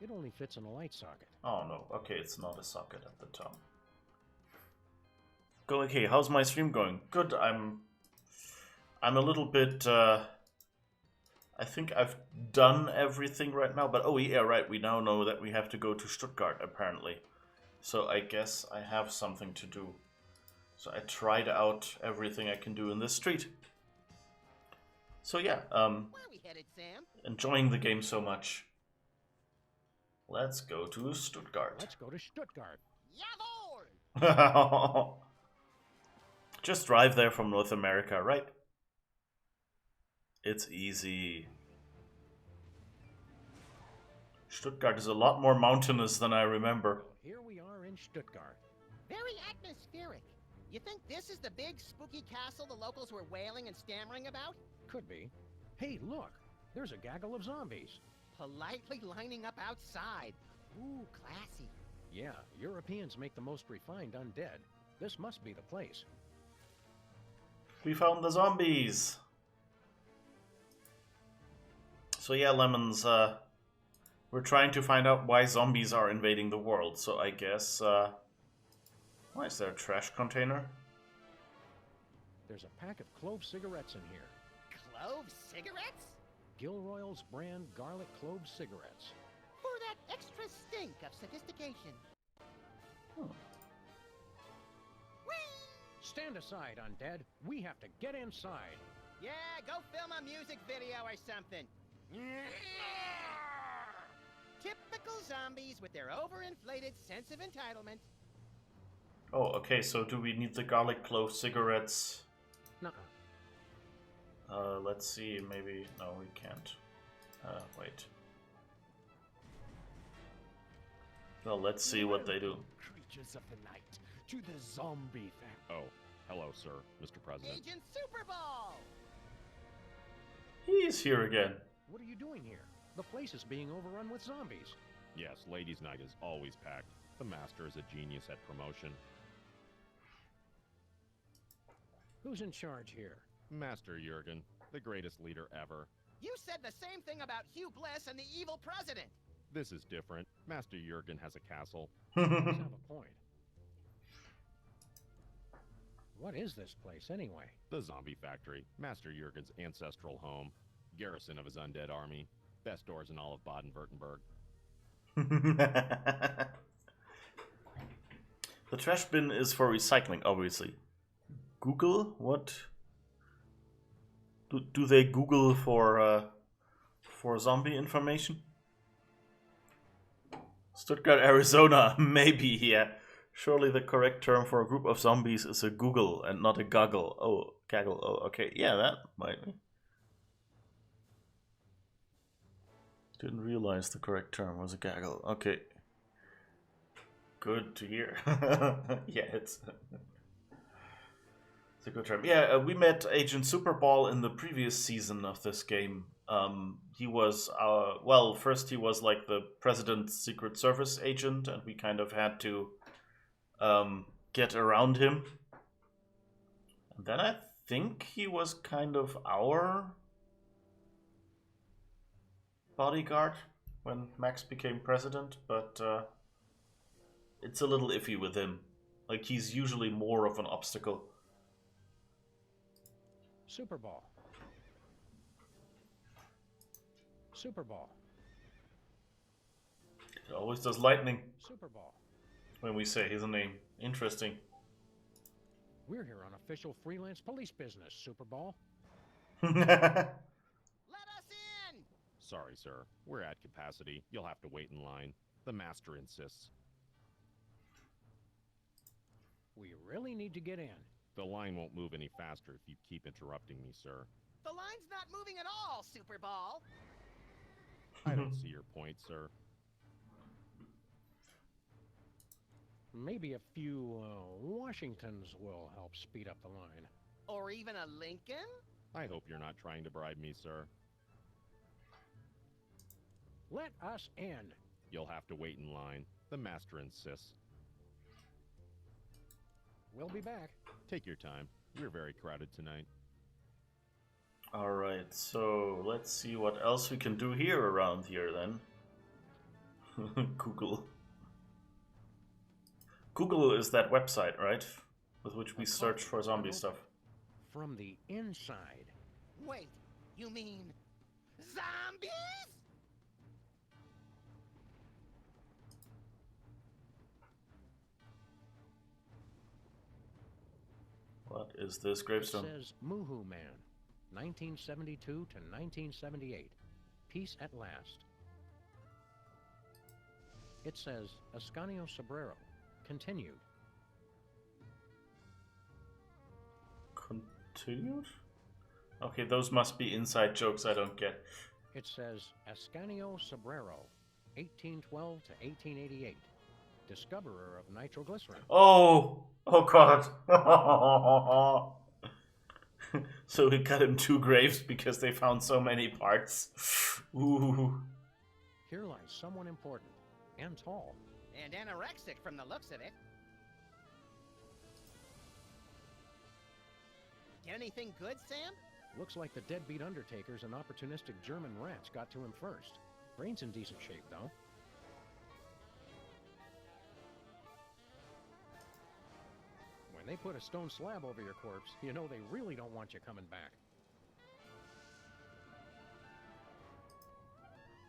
It only fits in a light socket. Oh no, okay, it's not a socket at the top. Go, okay, how's my stream going? Good, I'm a little bit, I think I've done everything right now, but oh yeah, right, we now know that we have to go to Stuttgart, apparently. So I guess I have something to do. So I tried out everything I can do in this street. So yeah, Where are we headed, Sam? enjoying the game so much. Let's go to Stuttgart. Let's go to Stuttgart. Jawohl! Just drive there from North America, right? It's easy. Stuttgart is a lot more mountainous than I remember. Here we are in Stuttgart. Very atmospheric. You think this is the big spooky castle the locals were wailing and stammering about? Could be. Hey, look! There's a gaggle of zombies. Politely lining up outside. Ooh, classy. Yeah, Europeans make the most refined undead. This must be the place. We found the zombies! So yeah, Lemons, we're trying to find out why zombies are invading the world, so I guess, why is there a trash container? There's a pack of clove cigarettes in here. Clove cigarettes? Gilroy's brand garlic clove cigarettes. For that extra stink of sophistication. Hmm. Whee! Stand aside, undead. We have to get inside. Yeah, go film a music video or something. Typical zombies with their overinflated sense of entitlement. Oh, okay, so do we need the garlic clove cigarettes? Nuh-uh. Let's see, maybe... No, we can't. Wait. Well, let's see what they do. Creatures of the night, to the zombie thing. Oh, hello, sir, Mr. President. Agent Super Ball! He's here again. What are you doing here? The place is being overrun with zombies. Yes, ladies' night is always packed. The master is a genius at promotion. Who's in charge here? Master Jurgen, the greatest leader ever. You said the same thing about Hugh Bliss and the evil president. This is different. Master Jurgen has a castle. Does have a point. What is this place, anyway? The Zombie Factory, Master Jurgen's ancestral home. Garrison of his undead army. Best doors in all of Baden-Württemberg. The trash bin is for recycling, obviously. Google? What? Do they Google for zombie information? Stuttgart, Arizona. Maybe, yeah. Surely the correct term for a group of zombies is a Google and not a goggle. Oh, gaggle. Oh, okay. Yeah, that might be. Didn't realize the correct term was a gaggle. Okay. Good to hear. Yeah, it's a good term. Yeah, we met Agent Superball in the previous season of this game. He was well, first he was like the President's Secret Service agent, and we kind of had to get around him. And then I think he was kind of our bodyguard when Max became president, but it's a little iffy with him. Like, he's usually more of an obstacle. Superball. Superball. It always does lightning Superball. when we say his name. Interesting. We're here on official freelance police business, Superball. Let us in! Sorry, sir. We're at capacity. You'll have to wait in line. The master insists. We really need to get in. The line won't move any faster if you keep interrupting me, sir. The line's not moving at all, Superball. I don't see your point, sir. Maybe a few Washingtons will help speed up the line. Or even a Lincoln? I hope you're not trying to bribe me, sir. Let us in. You'll have to wait in line. The master insists. We'll be back. Take your time. We're very crowded tonight. Alright, so let's see what else we can do here around here then. Google. Google is that website, right? With which we search for zombie stuff. From the inside. Wait, you mean zombies? What is this gravestone? It says Moohoo Man, 1972 to 1978. Peace at last. It says Ascanio Sobrero, continued. Continued? Okay, those must be inside jokes I don't get. It says Ascanio Sobrero, 1812 to 1888. Discoverer of nitroglycerin. Oh! Oh god! So we cut him 2 graves because they found so many parts. Ooh. Here lies someone important and tall. And anorexic from the looks of it. Get anything good, Sam? Looks like the deadbeat undertakers and opportunistic German rats got to him first. Brain's in decent shape, though. When they put a stone slab over your corpse, you know they really don't want you coming back.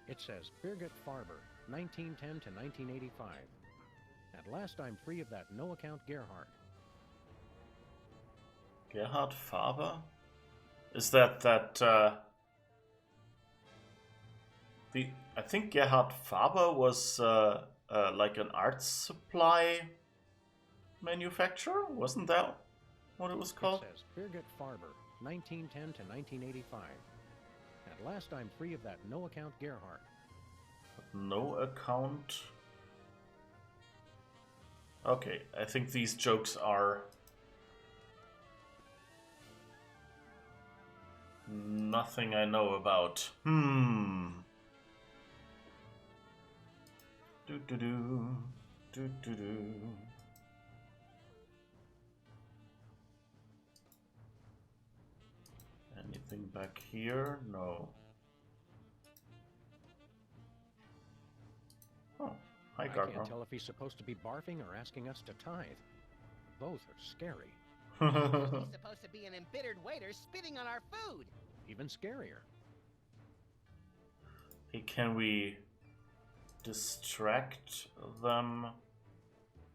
It says Birgit Farber, 1910 to 1985. At last I'm free of that no-account Gerhard. Gerhard Farber? Is that I think Gerhard Farber was like an art supply manufacturer? Wasn't that what it was called? It says Birgit Farber, 1910 to 1985. At last I'm free of that no-account Gerhard. No account? Okay, I think these jokes are nothing I know about. Do do do do do do. Anything back here? No. Oh, hi, I Gargo. can't tell if he's supposed to be barfing or asking us to tithe. Both are scary. He's supposed to be an embittered waiter spitting on our food. Even scarier. Hey, can we distract them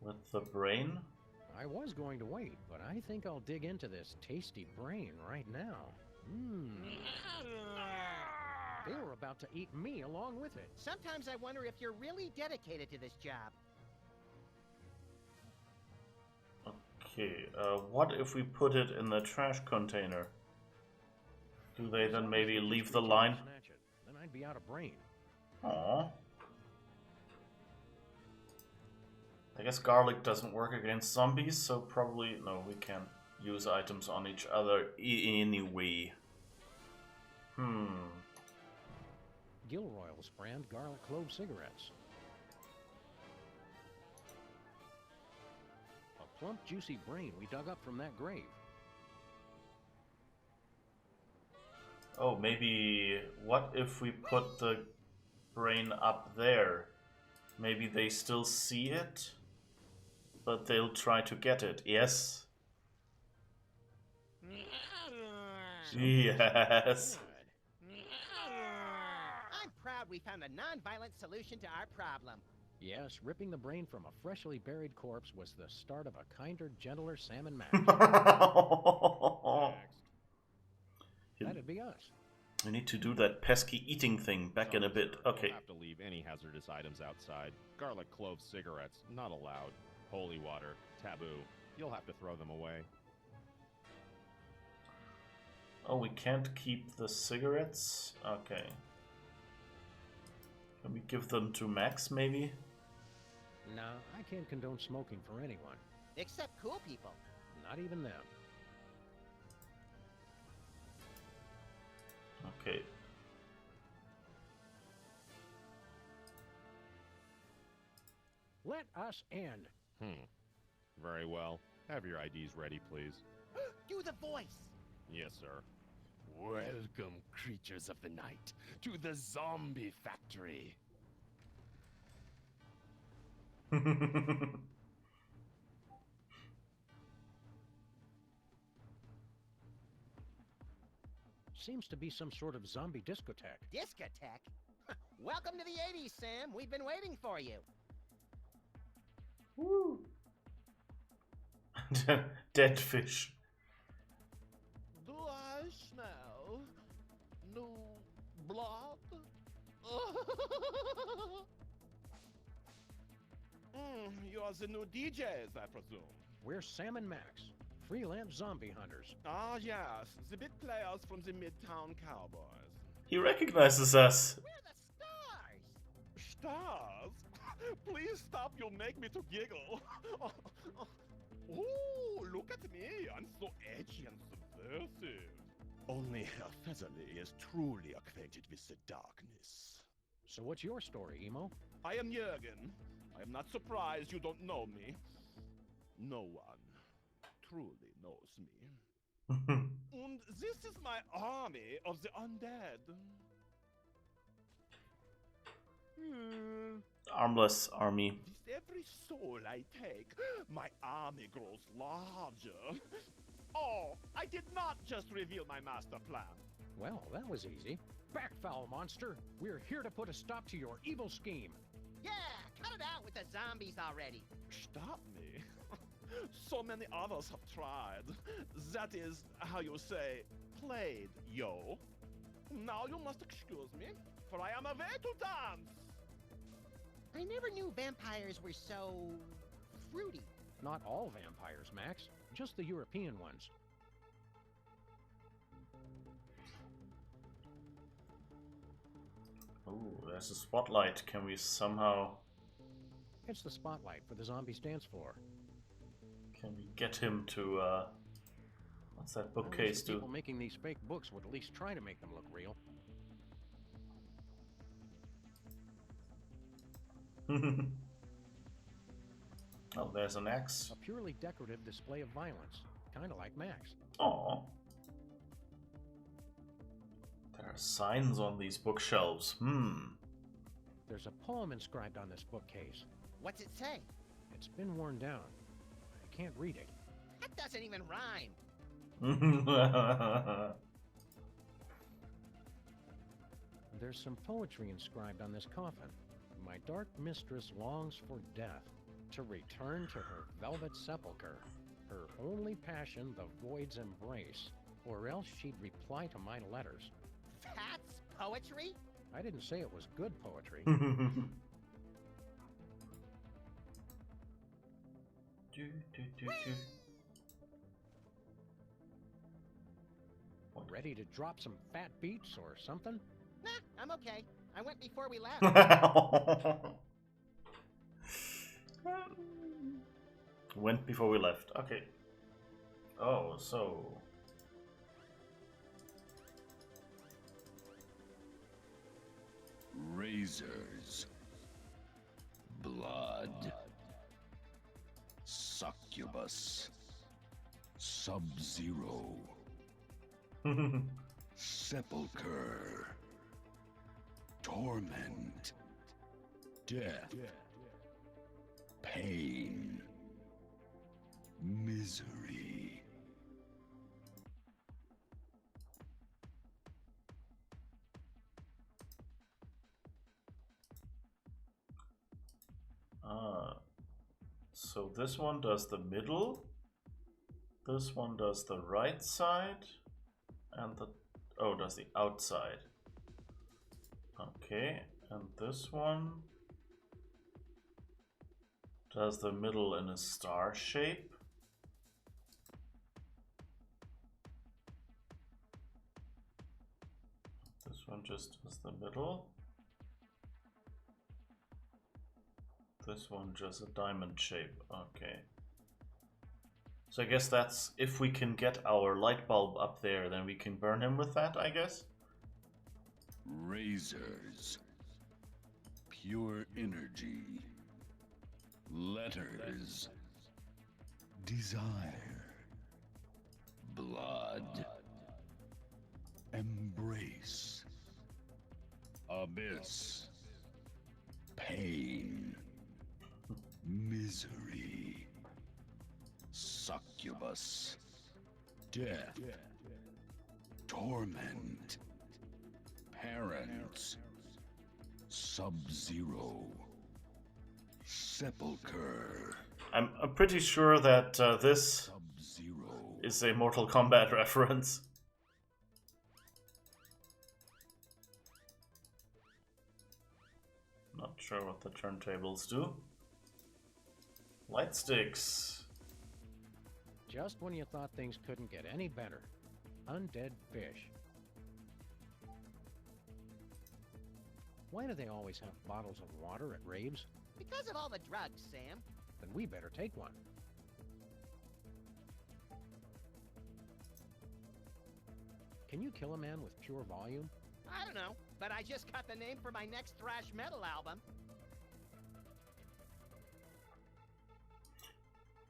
with the brain? I was going to wait, but I think I'll dig into this tasty brain right now. They were about to eat me along with it. Sometimes I wonder if you're really dedicated to this job. Okay, what if we put it in the trash container? Do they then maybe leave the line? Snatch it, then I'd be out of brain. Aww. I guess garlic doesn't work against zombies, so probably no, we can use items on each other anyway. Gilroy's brand garlic clove cigarettes. A plump, juicy brain we dug up from that grave. Oh, maybe what if we put the brain up there? Maybe they still see it, but they'll try to get it. Yes? Yes. I'm proud we found a non-violent solution to our problem. Yes, ripping the brain from a freshly buried corpse was the start of a kinder, gentler Sam and Max. That'd be us. We need to do that pesky eating thing back in a bit. Okay. You'll have to leave any hazardous items outside. Garlic clove cigarettes, not allowed. Holy water, taboo. You'll have to throw them away. Oh, we can't keep the cigarettes? Okay. Can we give them to Max, maybe? No, I can't condone smoking for anyone. Except cool people. Not even them. Okay. Let us in. Very well. Have your IDs ready, please. Do the voice. Yes, sir. Welcome, creatures of the night, to the zombie factory. Seems to be some sort of zombie discotheque. Discotheque? Welcome to the 80s, Sam. We've been waiting for you. Woo. Dead fish. Do I smell new blood? You are the new DJs, I presume. We're Sam and Max, freelance zombie hunters. Ah, yes, the big players from the Midtown Cowboys. He recognizes us. We're the stars. Stars? Please stop, you'll make me to giggle. Oh, look at me, I'm so edgy and subversive. Only Herr Featherly is truly acquainted with the darkness. So what's your story, Emo? I am Jürgen. I am not surprised you don't know me. No one truly knows me. And this is my army of the undead. Armless army. With every soul I take, my army grows larger. Oh, I did not just reveal my master plan. Well, that was easy. Back, foul monster! We're here to put a stop to your evil scheme. Yeah, cut it out with the zombies already. Stop me? So many others have tried. That is, how you say, played, yo. Now you must excuse me, for I am away to dance. I never knew vampires were so fruity. Not all vampires, Max. Just the European ones. Oh, there's a spotlight. Can we somehow... It's the spotlight for the zombie dance floor. Can we get him to, what's that bookcase do? People making these fake books would at least try to make them look real. Oh, there's an axe. A purely decorative display of violence. Kind of like Max. Aww. There are signs on these bookshelves. There's a poem inscribed on this bookcase. What's it say? It's been worn down. I can't read it. That doesn't even rhyme. There's some poetry inscribed on this coffin. My dark mistress longs for death, to return to her velvet sepulchre. Her only passion the void's embrace, or else she'd reply to my letters. That's poetry? I didn't say it was good poetry. Ready to drop some fat beats or something? Nah, I'm okay. I went before we left. Went before we left. Okay. Oh, so... Razors. Blood. Succubus. Sub-Zero. Sepulcher. Torment. Death. Pain. Misery. So this one does the middle, this one does the right side, and does the outside. Okay, and this one does the middle in a star shape. This one just does the middle. This one just a diamond shape. Okay. So I guess that's, if we can get our light bulb up there, then we can burn him with that, I guess? Razors. Pure energy. Letters. Desire. Blood. Embrace. Abyss. Pain. Misery. Succubus. Death. Torment. Parents. Sub-Zero. Sepulcher. I'm pretty sure that this is a Mortal Kombat reference. Not sure what the turntables do. Light sticks. Just when you thought things couldn't get any better. Undead fish. Why do they always have bottles of water at raves? Because of all the drugs, Sam. Then we better take one. Can you kill a man with pure volume? I don't know, but I just got the name for my next thrash metal album.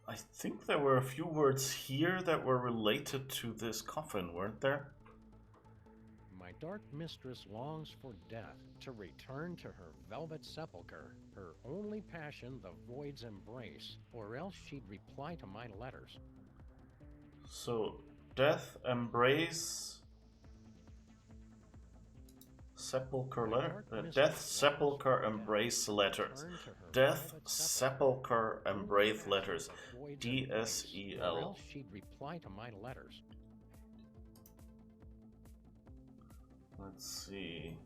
I think there were a few words here that were related to this coffin, weren't there? My dark mistress longs for death, to return to her velvet sepulcher, her only passion the void's embrace, or else she'd reply to my letters. So, death, embrace, sepulcher letter, death, sepulcher, embrace letters. Death, sepulcher, embrace letters. DSEL. Or else she'd reply to my letters. Let's see.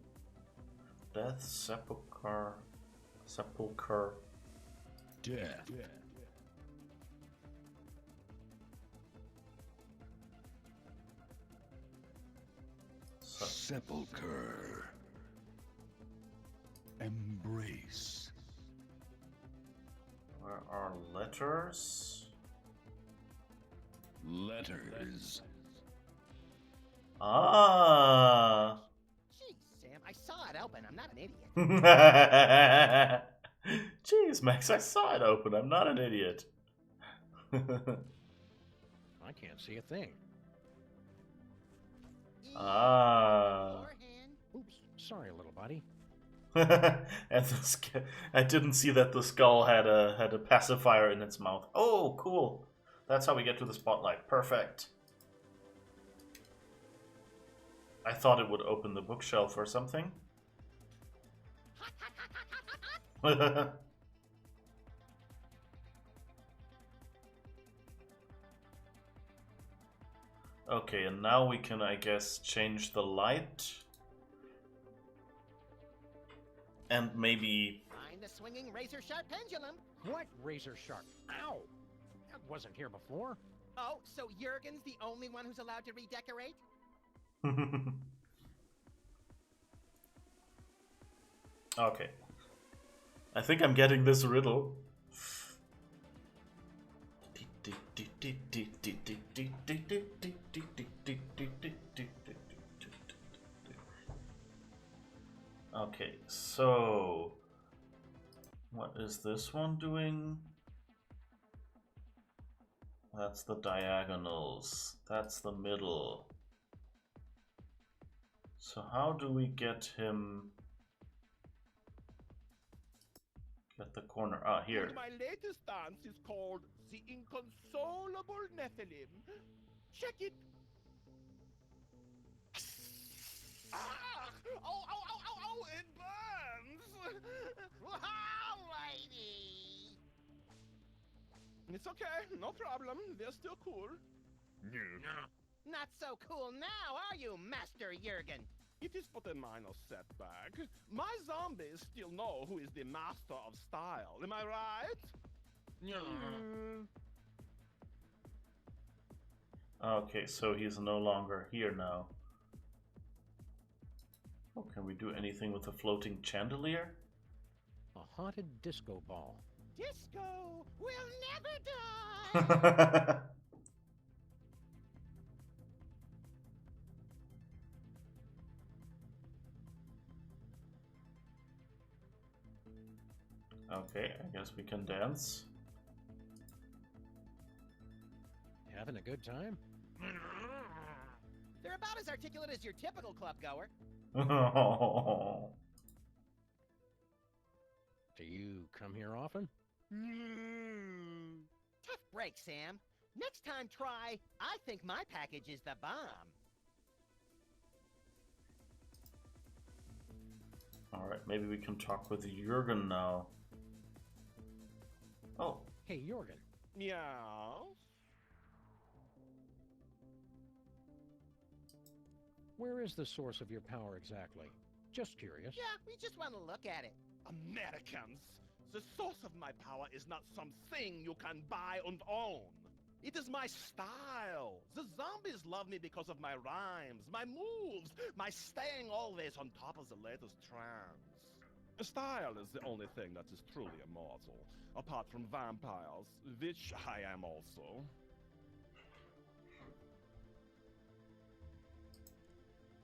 Death, sepulcher, sepulcher. Death. Sepulcher. Embrace. Where are letters? Letters. Ah. Jeez, Sam, I saw it open. I'm not an idiot. Jeez, Max, I saw it open. I'm not an idiot. I can't see a thing. Ah. Oops, sorry, little buddy. And I didn't see that the skull had a pacifier in its mouth. Oh, cool. That's how we get to the spotlight. Perfect. I thought it would open the bookshelf or something. Okay, and now we can, I guess, change the light. And maybe... Find the swinging razor-sharp pendulum. What razor sharp? Ow! That wasn't here before. Oh, so Jurgen's the only one who's allowed to redecorate? Okay. I think I'm getting this riddle. Okay, so what is this one doing? That's the diagonals. That's the middle. So how do we get him? Get the corner. Ah, here. And my latest dance is called the Inconsolable Nephilim. Check it. Ah! Oh, ow, ow, ow, ow! It burns! Alrighty. It's okay, no problem. They're still cool. Not so cool now, are you, Master Jurgen? It is but a minor setback. My zombies still know who is the master of style. Am I right? Okay, so he's no longer here now. Oh, can we do anything with the floating chandelier? A haunted disco ball. Disco will never die. Okay, I guess we can dance. Having a good time? They're about as articulate as your typical club goer. Do you come here often? Tough break, Sam. Next time try, I think my package is the bomb. Alright, maybe we can talk with Jurgen now. Oh. Hey, Jurgen. Yeah. Where is the source of your power exactly? Just curious. Yeah, we just want to look at it. Americans, the source of my power is not something you can buy and own. It is my style. The zombies love me because of my rhymes, my moves, my staying always on top of the latest trends. Style is the only thing that is truly immortal, apart from vampires, which I am also.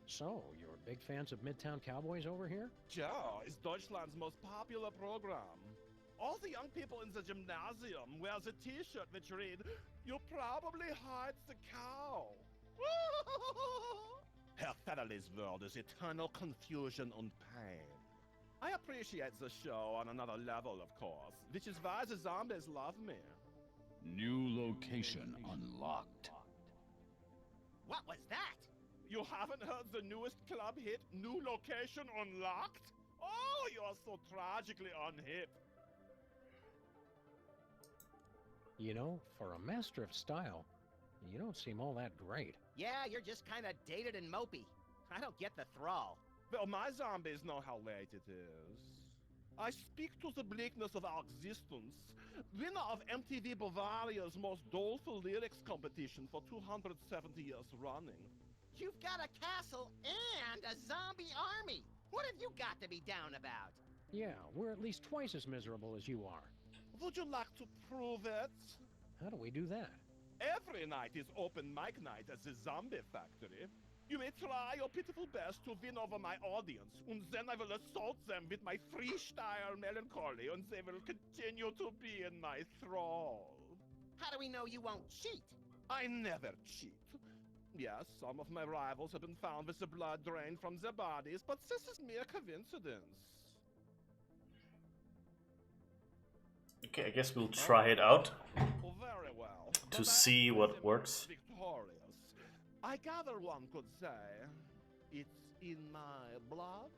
So, you're big fans of Midtown Cowboys over here? Ja, it's Deutschland's most popular program. All the young people in the gymnasium wear the t-shirt which read, "You probably hired the cow." Herr Federley's world is eternal confusion and pain. I appreciate the show on another level, of course, which is why the zombies love me. New location unlocked. What was that? You haven't heard the newest club hit, New Location Unlocked? Oh, you're so tragically unhip. You know, for a master of style, you don't seem all that great. Yeah, you're just kind of dated and mopey. I don't get the thrall. Well, my zombies know how late it is. I speak to the bleakness of our existence. Winner of MTV Bavaria's most doleful lyrics competition for 270 years running. You've got a castle and a zombie army. What have you got to be down about? Yeah, we're at least twice as miserable as you are. Would you like to prove it? How do we do that? Every night is open mic night at the Zombie Factory. You may try your pitiful best to win over my audience, and then I will assault them with my freestyle melancholy, and they will continue to be in my thrall. How do we know you won't cheat? I never cheat. Yes, some of my rivals have been found with the blood drained from their bodies, but this is mere coincidence. Okay, I guess we'll try it out Very well. to see what works. Victorious. I gather one could say it's in my blood.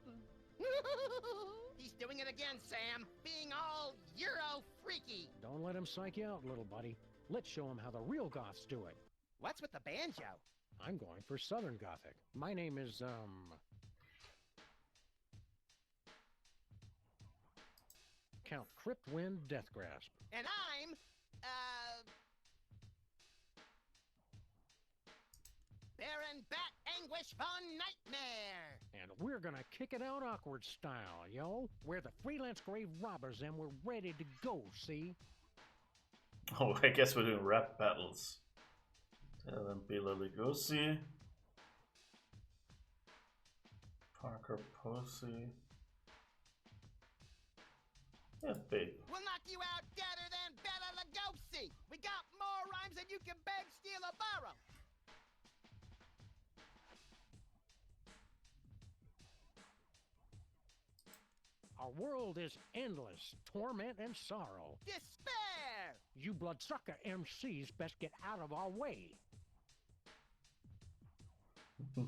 He's doing it again, Sam. Being all Euro freaky. Don't let him psych you out, little buddy. Let's show him how the real goths do it. What's with the banjo? I'm going for Southern Gothic. My name is, Count Cryptwind Deathgrasp. And I'm, Baron Bat Anguish wishful nightmare. And we're gonna kick it out awkward style, yo. We're the freelance grave robbers and we're ready to go, see? Oh, I guess we're doing rap battles. Then Bela Lugosi. Parker Posey. Yeah, big. We'll knock you out deader than Bela Lugosi. We got more rhymes than you can beg, steal, or borrow. Our world is endless, torment and sorrow. Despair! You bloodsucker MCs best get out of our way. Cause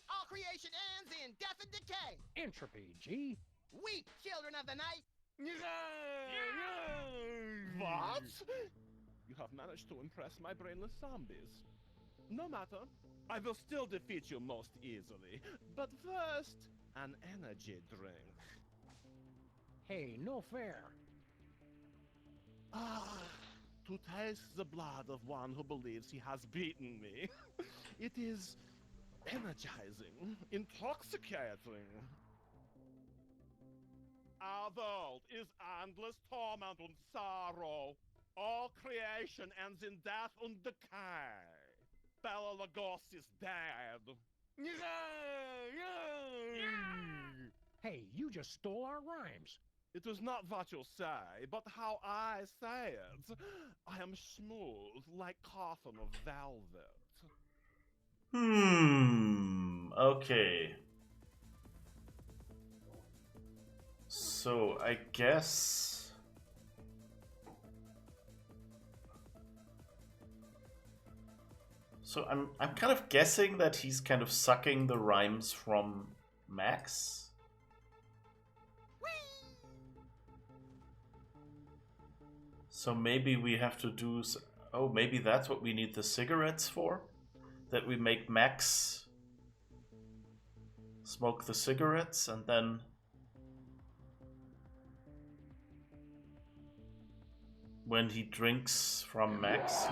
all creation ends in death and decay. Entropy, G. We, children of the night. What? You have managed to impress my brainless zombies. No matter. I will still defeat you most easily. But first, an energy drink. Hey, no fair. Ah, to taste the blood of one who believes he has beaten me. It is energizing, intoxicating. Our world is endless torment and sorrow. All creation ends in death and decay. Bela Lugosi is dead. Hey, you just stole our rhymes. It is not what you say, but how I say it. I am smooth like cotton of velvet. Okay. So I guess so I'm kind of guessing that he's kind of sucking the rhymes from Max. So maybe we have to do oh, maybe that's what we need the cigarettes for? That we make Max smoke the cigarettes and then when he drinks from Max,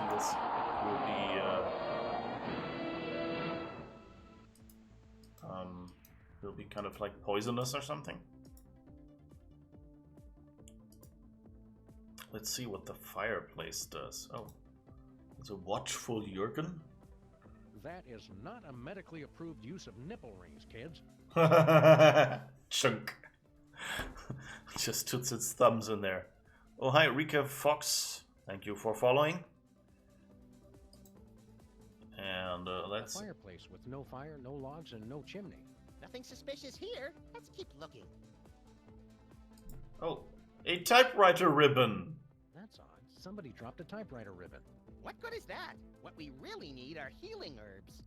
will be he'll be kind of like poisonous or something. Let's see what the fireplace does. Oh, it's a watchful Jurgen. That is not a medically approved use of nipple rings, kids. Chunk. Just puts its thumbs in there. Oh, hi, Rika Fox. Thank you for following. And let's... A fireplace with no fire, no logs, and no chimney. Nothing suspicious here. Let's keep looking. Oh, a typewriter ribbon. That's odd. Somebody dropped a typewriter ribbon. What good is that? What we really need are healing herbs.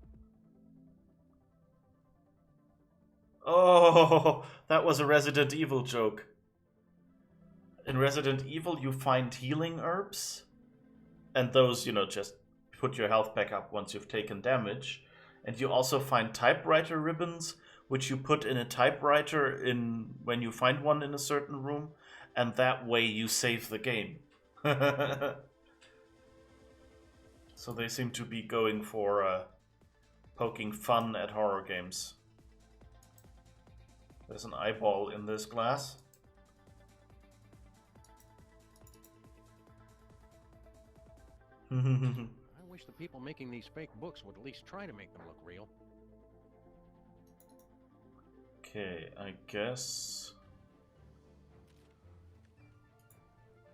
Oh, that was a Resident Evil joke. In Resident Evil, you find healing herbs. And those, just put your health back up once you've taken damage. And you also find typewriter ribbons, which you put in a typewriter when you find one in a certain room. And that way you save the game. So they seem to be going for poking fun at horror games. There's an eyeball in this glass. I wish the people making these fake books would at least try to make them look real. Okay, I guess...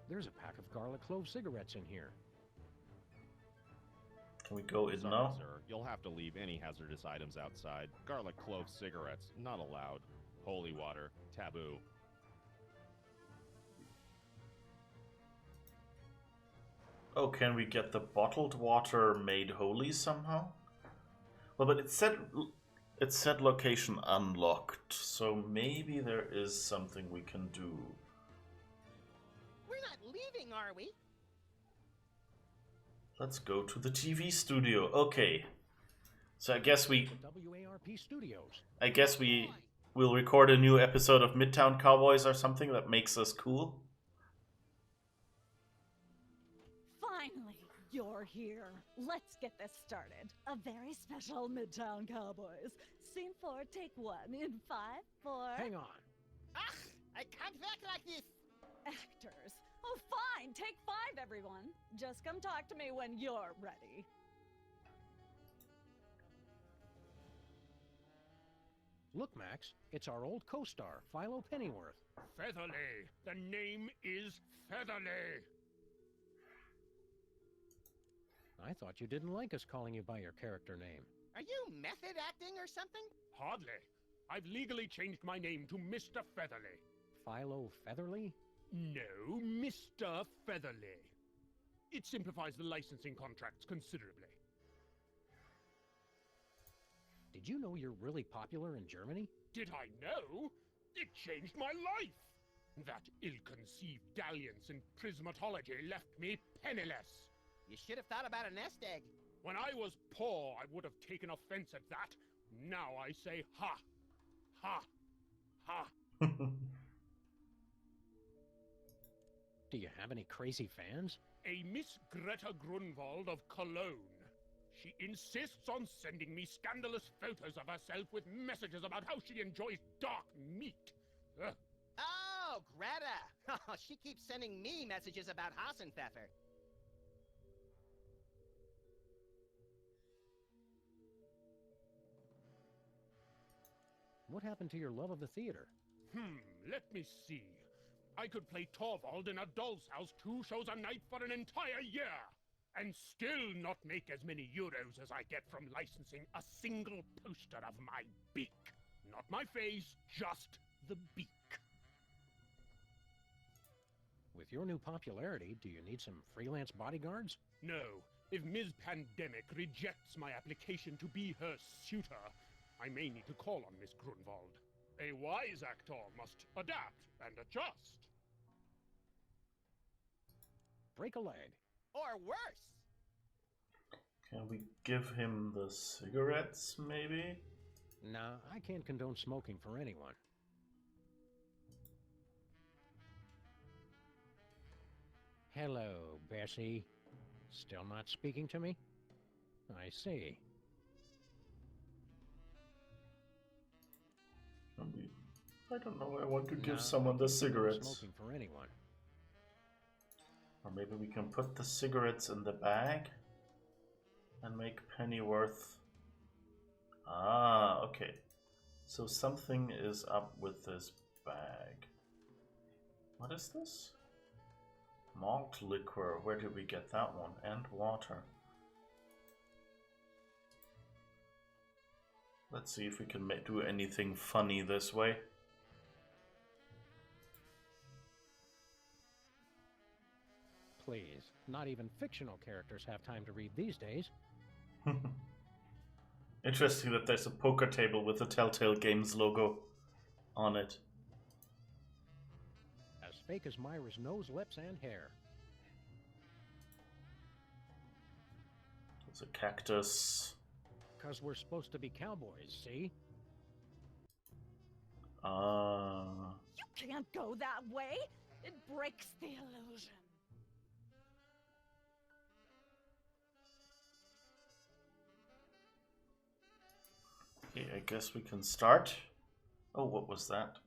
There's a pack of garlic clove cigarettes in here. Can we go in Sorry, now? sir. You'll have to leave any hazardous items outside. Garlic clove cigarettes, not allowed. Holy water, taboo. Oh, can we get the bottled water made holy somehow? Well, but it said location unlocked, so maybe there is something we can do. We're not leaving, are we? Let's go to the TV studio. Okay. So I guess WARP Studios. I guess we will record a new episode of Midtown Cowboys or something that makes us cool. Finally! you're here. Let's get this started. A very special Midtown Cowboys. Scene 4, take 1 in 5, 4... Hang on. Ugh, I can't act like this. Actors. Oh, fine. Take 5, everyone. Just come talk to me when you're ready. Look, Max, it's our old co-star, Philo Pennyworth. Featherly. The name is Featherly. I thought you didn't like us calling you by your character name. Are you method acting or something? Hardly. I've legally changed my name to Mr. Featherly. Philo Featherly? No, Mr. Featherly. It simplifies the licensing contracts considerably. Did you know you're really popular in Germany? Did I know? It changed my life. That ill-conceived dalliance in prismatology left me penniless. You should have thought about a nest egg. When I was poor, I would have taken offense at that. Now I say ha. Ha. Ha. Do you have any crazy fans? A Miss Greta Grunwald of Cologne. She insists on sending me scandalous photos of herself with messages about how she enjoys dark meat. Ugh. Oh, Greta! She keeps sending me messages about Hassenpfeffer. What happened to your love of the theater? Let me see. I could play Torvald in a doll's house 2 shows a night for an entire year, and still not make as many euros as I get from licensing a single poster of my beak. Not my face, just the beak. With your new popularity, do you need some freelance bodyguards? No. If Ms. Pandemic rejects my application to be her suitor, I may need to call on Miss Grunwald. A wise actor must adapt and adjust. Break a leg. Or worse. Can we give him the cigarettes, maybe? Nah, I can't condone smoking for anyone. Hello, Bessie. Still not speaking to me? I see. I don't know. I want to give Nah, someone the cigarettes. Smoking for anyone. Or maybe we can put the cigarettes in the bag and make Pennyworth. Ah, okay. So something is up with this bag. What is this? Malt liquor. Where did we get that one? And water. Let's see if we can do anything funny this way. Please, not even fictional characters have time to read these days. Interesting that there's a poker table with the Telltale Games logo on it. As fake as Myra's nose, lips, and hair. There's a cactus. 'Cause we're supposed to be cowboys, see? You can't go that way. It breaks the illusion. Okay, I guess we can start. Oh, what was that?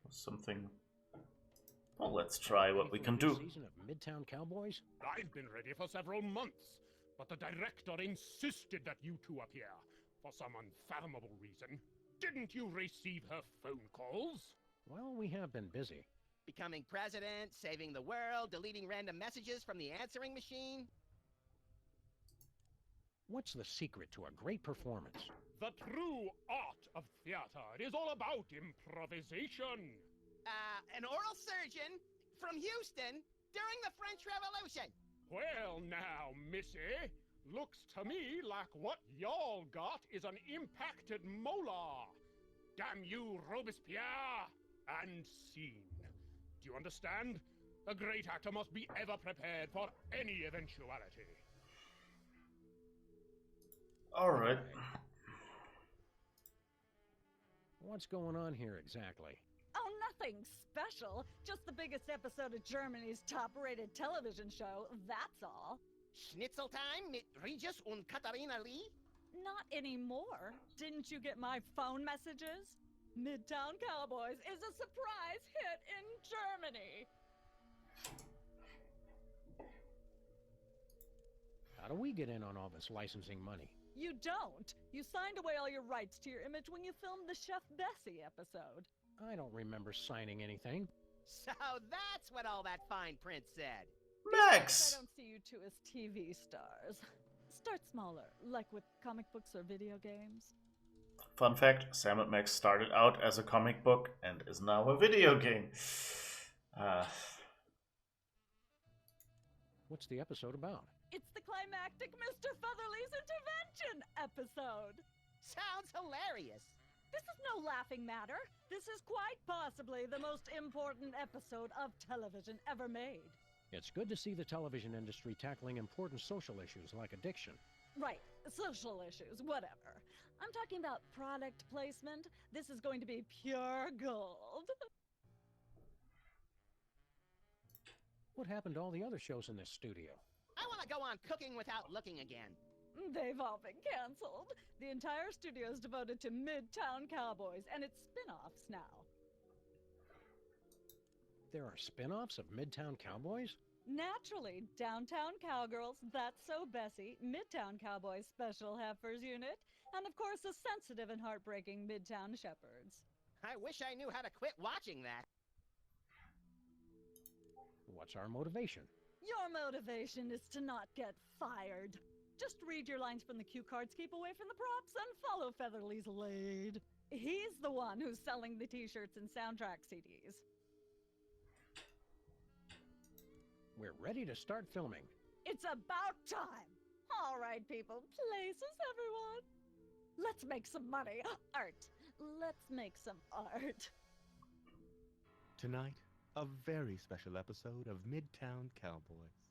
Something. Well, let's try what we can do. Season of Midtown Cowboys? I've been ready for several months, but the director insisted that you two appear for some unfathomable reason. Didn't you receive her phone calls? Well, we have been busy. Becoming president, saving the world, deleting random messages from the answering machine. What's the secret to a great performance? The true art of theater. It is all about improvisation. An oral surgeon from Houston during the French Revolution. Well now, missy, looks to me like what y'all got is an impacted molar. Damn you, Robespierre! And scene. Do you understand? A great actor must be ever prepared for any eventuality. Alright. What's going on here exactly? Oh, nothing special. Just the biggest episode of Germany's top-rated television show, that's all. Schnitzel time mit Regis und Katharina Lee? Not anymore. Didn't you get my phone messages? Midtown Cowboys is a surprise hit in Germany. How do we get in on all this licensing money? You don't. You signed away all your rights to your image when you filmed the Chef Bessie episode. I don't remember signing anything. So that's what all that fine print said. Max! I don't see you two as TV stars. Start smaller, like with comic books or video games. Fun fact, Sam and Max started out as a comic book and is now a video game. What's the episode about? It's the climactic Mr. Featherly's intervention episode. Sounds hilarious. This is no laughing matter. This is quite possibly the most important episode of television ever made. It's good to see the television industry tackling important social issues like addiction. Right, social issues, whatever. I'm talking about product placement. This is going to be pure gold. What happened to all the other shows in this studio? I want to go on cooking without looking again. They've all been canceled. The entire studio is devoted to Midtown Cowboys and its spin-offs now. There are spin-offs of Midtown Cowboys? Naturally, Downtown Cowgirls, That's So Bessie, Midtown Cowboys Special Heifers Unit, and of course the sensitive and heartbreaking Midtown Shepherds. I wish I knew how to quit watching that. What's our motivation? Your motivation is to not get fired. Just read your lines from the cue cards, keep away from the props, and follow Featherly's lead. He's the one who's selling the t-shirts and soundtrack CDs. We're ready to start filming. It's about time. All right, people, places, everyone. Let's make some money. Art. Let's make some art. Tonight, a very special episode of Midtown Cowboys.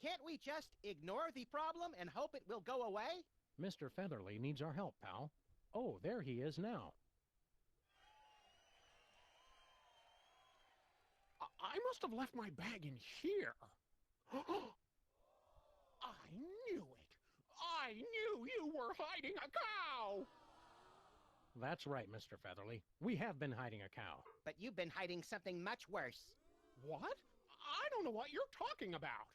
Can't we just ignore the problem and hope it will go away? Mr. Featherly needs our help, pal. Oh, there he is now. I must have left my bag in here. I knew it. I knew you were hiding a cow. That's right, Mr. Featherly. We have been hiding a cow. But you've been hiding something much worse. What? I don't know what you're talking about.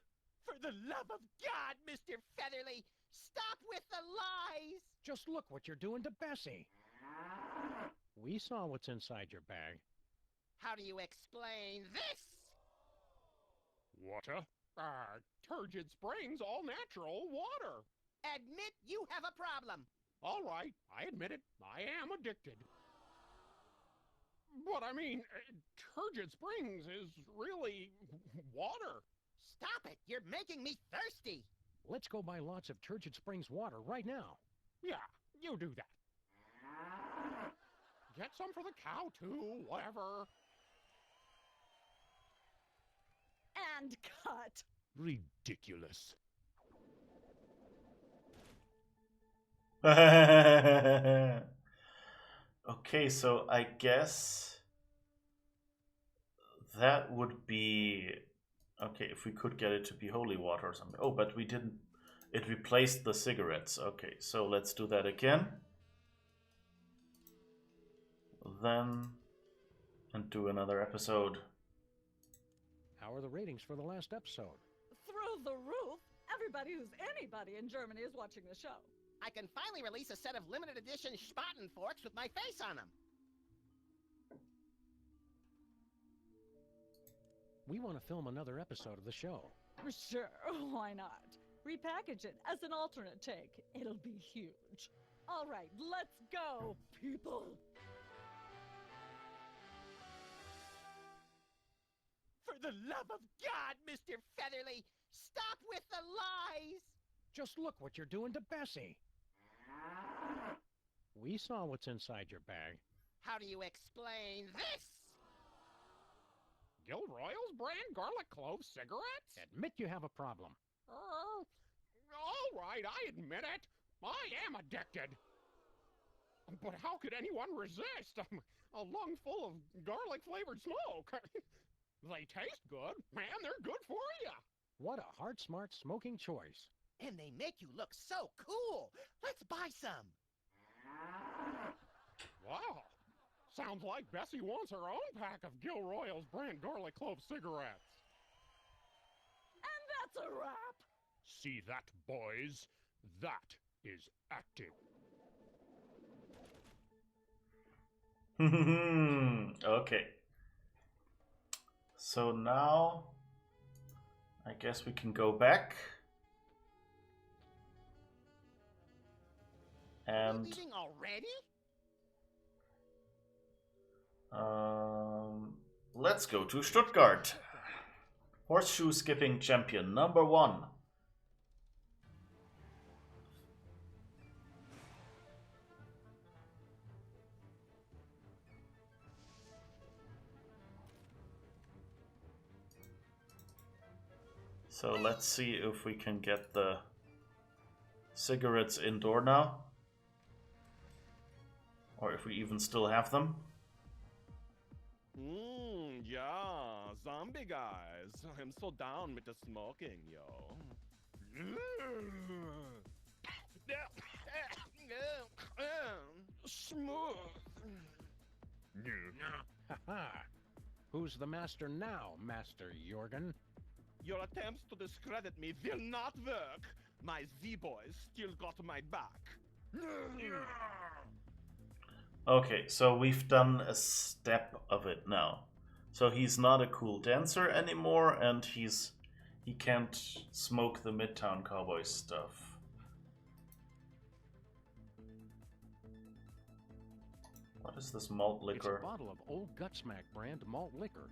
For the love of God, Mr. Featherly, stop with the lies! Just look what you're doing to Bessie. We saw what's inside your bag. How do you explain this? Water? Turgid Springs all natural water. Admit you have a problem. All right, I admit it. I am addicted. But I mean, Turgid Springs is really water. Stop it! You're making me thirsty! Let's go buy lots of Turgid Springs water right now. Yeah, you do that. Get some for the cow, too, whatever. And cut! Ridiculous. Okay, so I guess that would be okay if we could get it to be holy water or something. Oh, but we didn't. It replaced the cigarettes. Okay, so let's do that again. Then and do another episode. How are the ratings for the last episode? Through the roof! Everybody who's anybody in Germany is watching the show. I can finally release a set of limited edition Spaten forks with my face on them. We want to film another episode of the show. Sure, why not? Repackage it as an alternate take. It'll be huge. All right, let's go, people! For the love of God, Mr. Featherly, stop with the lies! Just look what you're doing to Bessie. We saw what's inside your bag. How do you explain this? Gilroy's brand garlic clove cigarettes? Admit you have a problem. All right, I admit it. I am addicted. But how could anyone resist? A lung full of garlic-flavored smoke. They taste good, and they're good for you. What a heart-smart smoking choice. And they make you look so cool. Let's buy some. Wow. Sounds like Bessie wants her own pack of Gilroyal's brand garlic clove cigarettes. And that's a wrap. See that, boys? That is acting. Okay. So now, I guess we can go back. And Leaving already? let's go to Stuttgart. Horseshoe skipping champion number 1. So let's see if we can get the cigarettes indoor now. Or if we even still have them. Yeah, zombie guys. I'm so down with the smoking, yo. Smooth. Ha-ha. Who's the master now, Master Jorgen? Your attempts to discredit me will not work. My Z-boys still got my back. Okay, so we've done a step of it now. So he's not a cool dancer anymore, and he can't smoke the Midtown Cowboy stuff. What is this malt liquor? It's a bottle of Old Gutsmack brand malt liquor.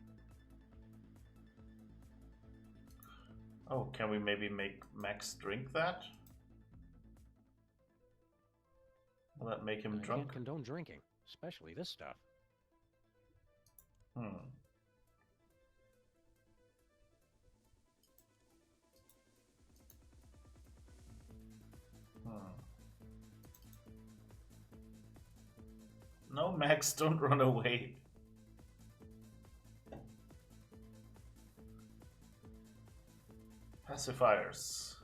Oh, can we maybe make Max drink that? Will that make him drunk? I can't condone drinking, especially this stuff. No, Max, don't run away. Pacifiers.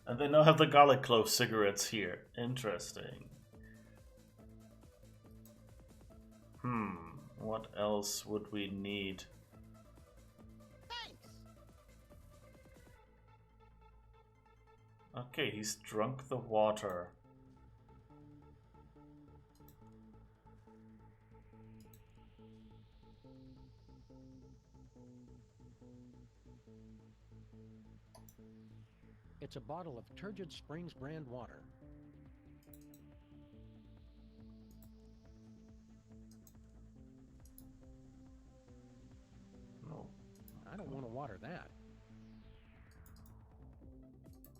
And they now have the garlic clove cigarettes here. Interesting. What else would we need? Thanks. Okay, he's drunk the water. It's a bottle of Turgid Springs brand water. No. I don't want to water that.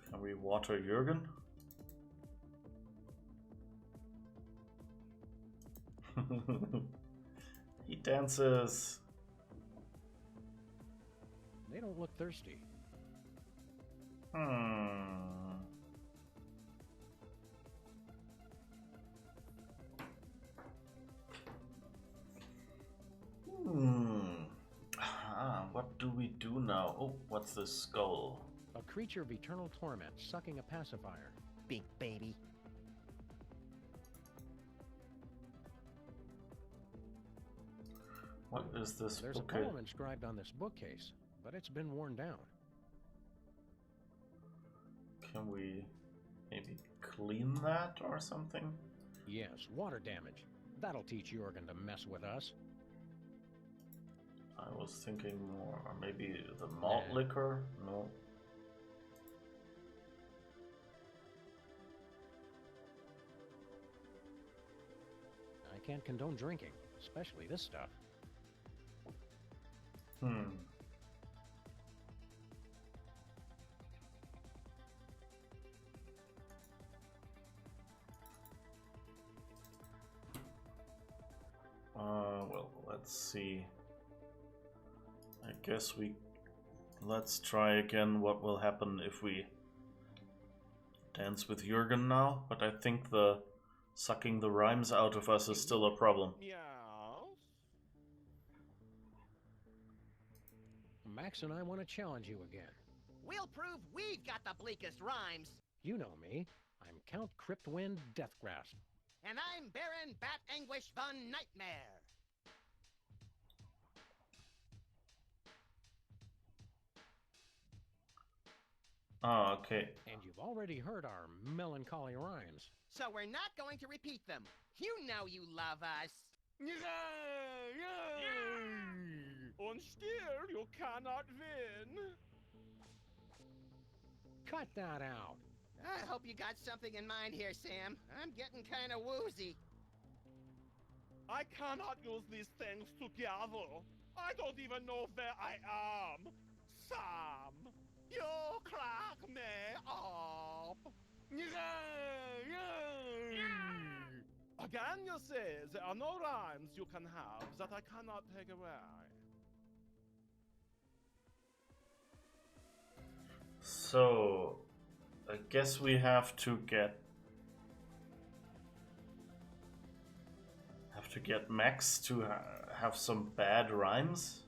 Can we water Jürgen? He dances. They don't look thirsty. What do we do now? Oh, what's this skull? A creature of eternal torment sucking a pacifier. Big baby. What is this? There's a poem inscribed on this bookcase, but it's been worn down. Can we maybe clean that or something? Yes, water damage. That'll teach Jorgen to mess with us. I was thinking more, or maybe the malt liquor? No. I can't condone drinking, especially this stuff. Well, let's see. I guess let's try again what will happen if we dance with Jürgen now, but I think the Sucking the rhymes out of us is still a problem. Yes? Max and I want to challenge you again. We'll prove we've got the bleakest rhymes. You know me. I'm Count Cryptwind Deathgrasp. And I'm Baron Bat Anguish Von Nightmare. Ah, okay. And you've already heard our melancholy rhymes. So we're not going to repeat them. You know you love us. Und still you cannot win. Cut that out. I hope you got something in mind here, Sam. I'm getting kind of woozy. I cannot use these things together. I don't even know where I am. Sam, you crack me up. Again, you say there are no rhymes you can have that I cannot take away. So, I guess we have to get Max to have some bad rhymes.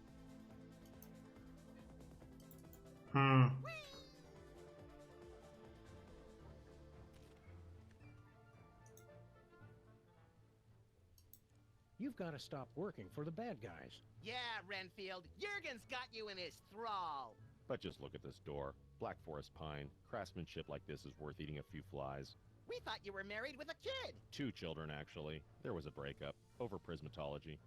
You've got to stop working for the bad guys. Yeah, Renfield, Jurgen's got you in his thrall. But just look at this door. Black Forest pine. Craftsmanship like this is worth eating a few flies. We thought you were married with a kid. 2 children, actually. There was a breakup over prismatology.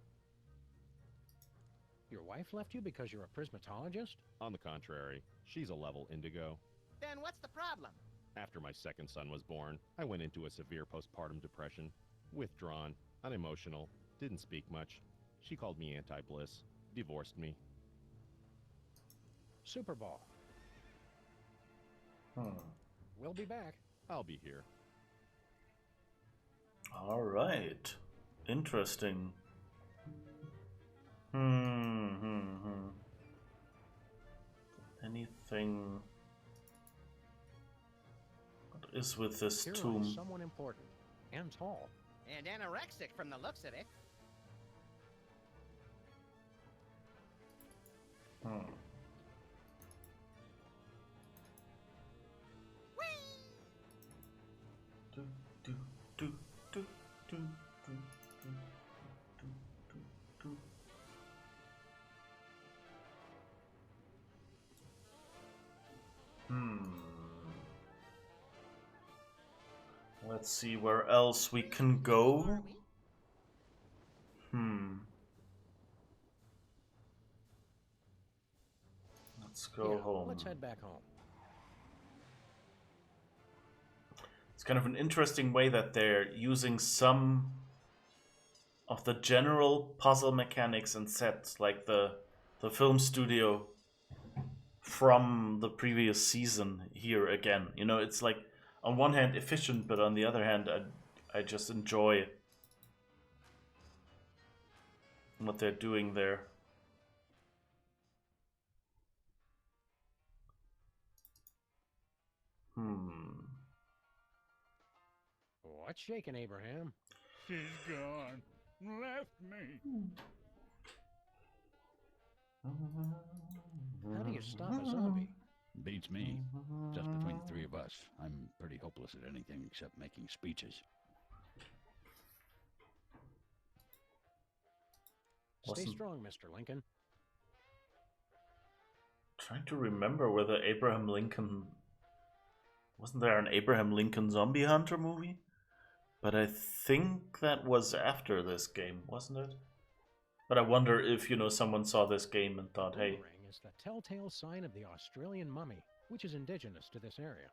Your wife left you because you're a prismatologist? On the contrary, she's a level indigo. Then what's the problem? After my second son was born, I went into a severe postpartum depression. Withdrawn, unemotional, didn't speak much. She called me anti-bliss, divorced me. Super Bowl. We'll be back. I'll be here. All right. Interesting. Anything? What is with this Here tomb? lies someone important and tall. And anorexic from the looks of it. Let's see where else we can go. Let's go home. Let's head back home. It's kind of an interesting way that they're using some of the general puzzle mechanics and sets, like the film studio from the previous season here again. You know, it's like on one hand efficient, but on the other hand, I just enjoy what they're doing there. What's shaking, Abraham? She's gone. Left me. How do you stop a zombie? Beats me. Just between the 3 of us, I'm pretty hopeless at anything except making speeches. Stay strong, Mr. Lincoln. Trying to remember whether Abraham Lincoln... Wasn't there an Abraham Lincoln Zombie Hunter movie? But I think that was after this game, wasn't it? But I wonder if, you know, someone saw this game and thought, hey... Boomerang is the telltale sign of the Australian mummy, which is indigenous to this area.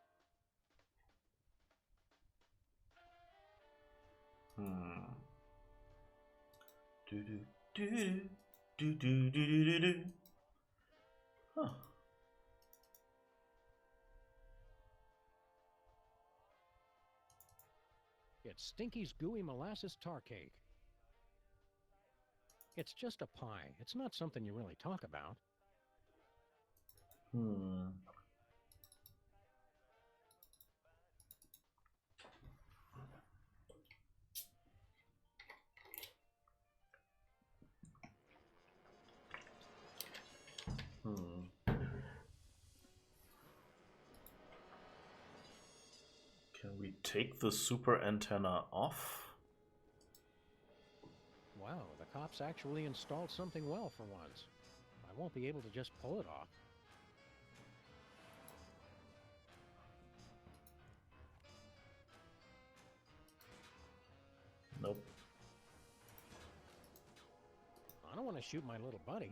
Huh. It's Stinky's gooey molasses tar cake. It's just a pie. It's not something you really talk about. take the super antenna off? Wow, the cops actually installed something well for once. I won't be able to just pull it off. Nope. I don't want to shoot my little buddy.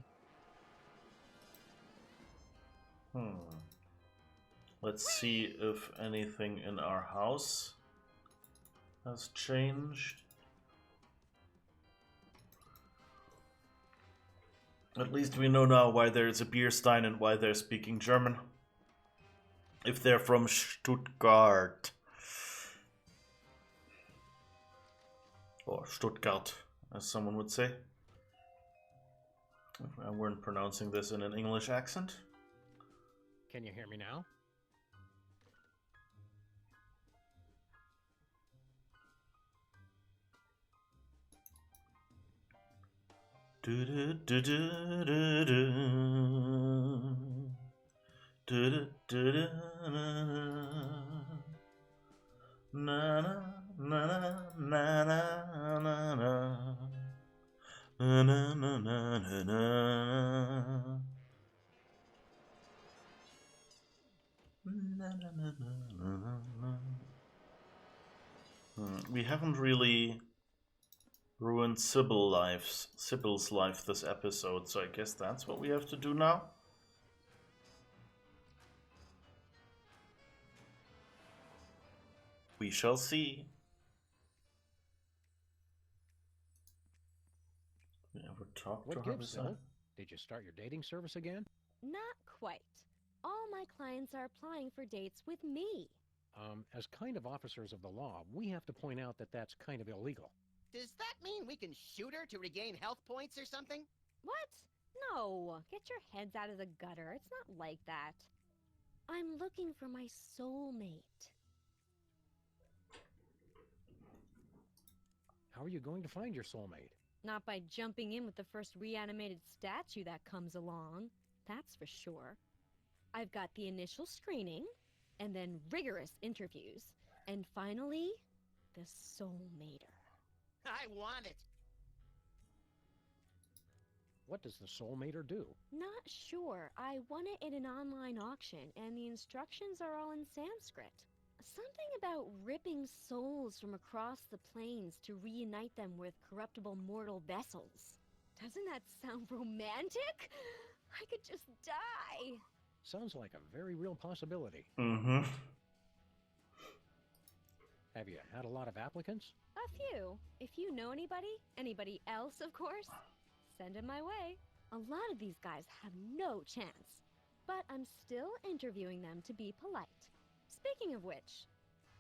Let's see if anything in our house has changed. At least we know now why there's a beer stein and why they're speaking German. If they're from Stuttgart. Or Stuttgart, as someone would say. If I weren't pronouncing this in an English accent. Can you hear me now? Do do do do do do do do do na na na na na na na na na na na na. We haven't really ruined Sybil's life this episode, so I guess that's what we have to do now. We shall see. We ever talk to What her gives, Sybil? Did you start your dating service again? Not quite. All my clients are applying for dates with me. As kind of officers of the law, we have to point out that that's kind of illegal. Does that mean we can shoot her to regain health points or something? What? No. Get your heads out of the gutter. It's not like that. I'm looking for my soulmate. How are you going to find your soulmate? Not by jumping in with the first reanimated statue that comes along. That's for sure. I've got the initial screening, and then rigorous interviews, and finally, the soulmater. I want it. What does the soulmater do? Not sure. I won it in an online auction, and the instructions are all in Sanskrit. Something about ripping souls from across the plains to reunite them with corruptible mortal vessels. Doesn't that sound romantic? I could just die. Sounds like a very real possibility. Mm-hmm. Have you had a lot of applicants? A few. If you know anybody else, of course, send them my way. A lot of these guys have no chance, but I'm still interviewing them to be polite. Speaking of which,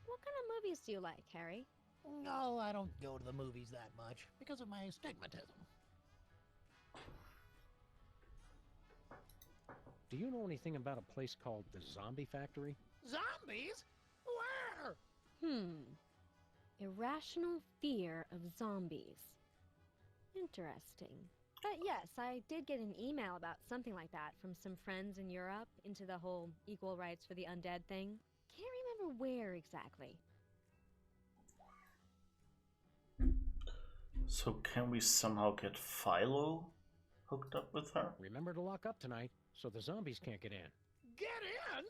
what kind of movies do you like, Harry? No, I don't go to the movies that much because of my stigmatism. Do you know anything about a place called the Zombie Factory? Zombies? Where? Irrational fear of zombies. Interesting. But yes, I did get an email about something like that from some friends in Europe into the whole equal rights for the undead thing. Can't remember where exactly. So can we somehow get Philo hooked up with her? Remember to lock up tonight so the zombies can't get in. Get in?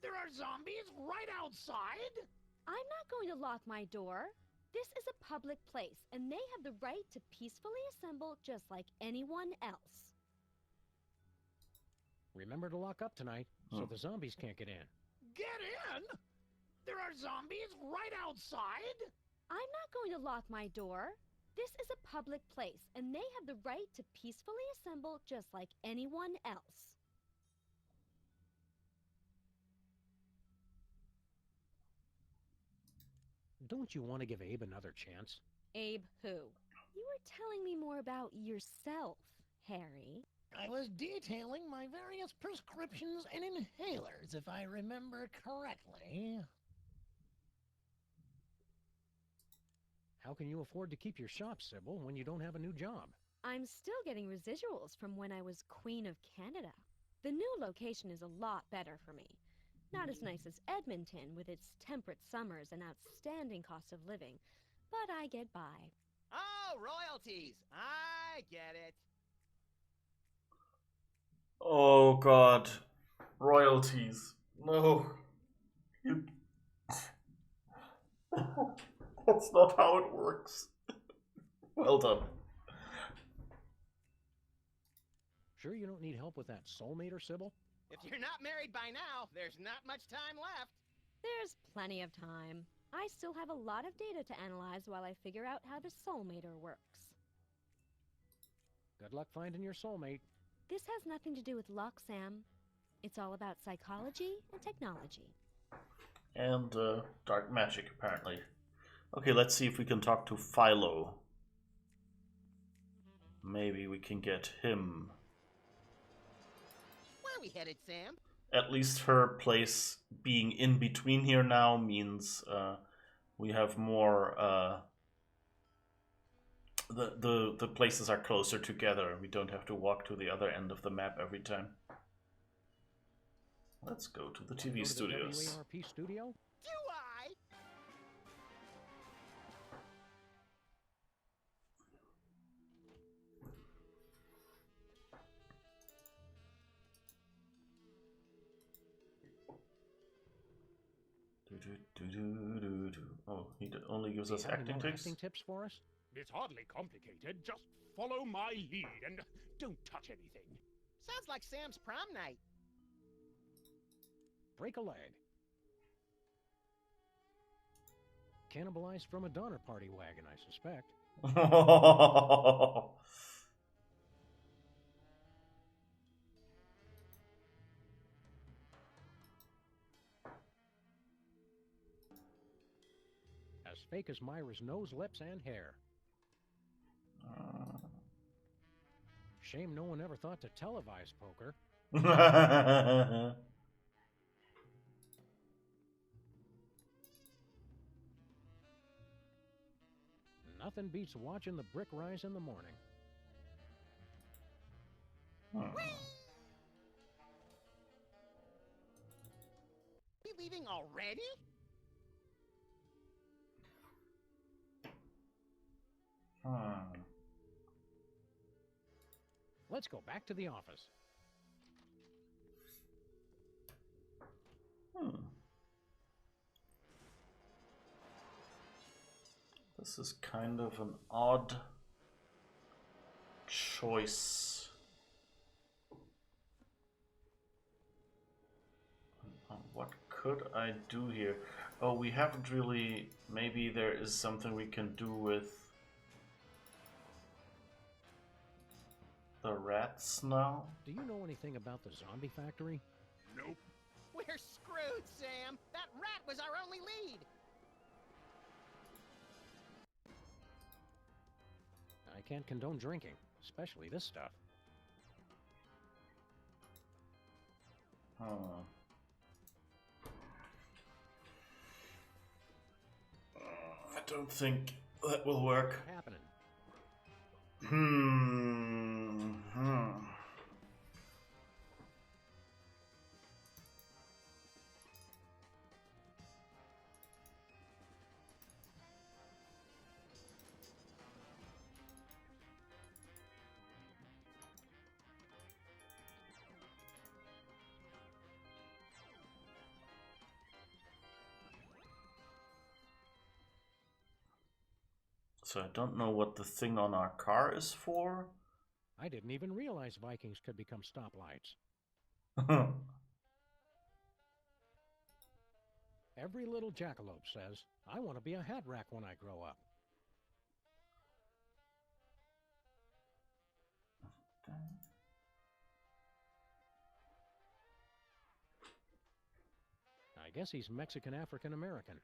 There are zombies right outside? I'm not going to lock my door. This is a public place, and they have the right to peacefully assemble just like anyone else. Remember to lock up tonight so the zombies can't get in. Get in? There are zombies right outside? I'm not going to lock my door. This is a public place, and they have the right to peacefully assemble just like anyone else. Don't you want to give Abe another chance? Abe who? You were telling me more about yourself, Harry. I was detailing my various prescriptions and inhalers, if I remember correctly. How can you afford to keep your shop, Sybil, when you don't have a new job? I'm still getting residuals from when I was Queen of Canada. The new location is a lot better for me. Not as nice as Edmonton with its temperate summers and outstanding cost of living, but I get by. Oh, royalties! I get it. Oh god. Royalties. No. You... That's not how it works. Well done. Sure you don't need help with that soul meter, Sybil? If you're not married by now, there's not much time left. There's plenty of time. I still have a lot of data to analyze while I figure out how the soul meter works. Good luck finding your soulmate. This has nothing to do with luck, Sam. It's all about psychology and technology. And dark magic, apparently. Okay, let's see if we can talk to Philo. Maybe we can get him. Where are we headed, Sam? At least her place being in between here now means we have more. The places are closer together. We don't have to walk to the other end of the map every time. Let's go to the TV studios. The WARP studio? Do I? Oh, he only gives us acting tips for us? It's hardly complicated. Just follow my lead and don't touch anything. Sounds like Sam's prom night. Break a leg. Cannibalized from a Donner Party wagon, I suspect. As fake as Myra's nose, lips, and hair. Shame no one ever thought to televise poker. Nothing beats watching the brick rise in the morning. We leaving already? Let's go back to the office. This is kind of an odd choice. What could I do here? Oh, we haven't really... Maybe there is something we can do with the rats now? Do you know anything about the zombie factory? Nope. We're screwed, Sam. That rat was our only lead. I can't condone drinking, especially this stuff. I don't think that will work. What's happening? So I don't know what the thing on our car is for. I didn't even realize Vikings could become stoplights. Every little jackalope says, I want to be a hat rack when I grow up. I guess he's Mexican African American.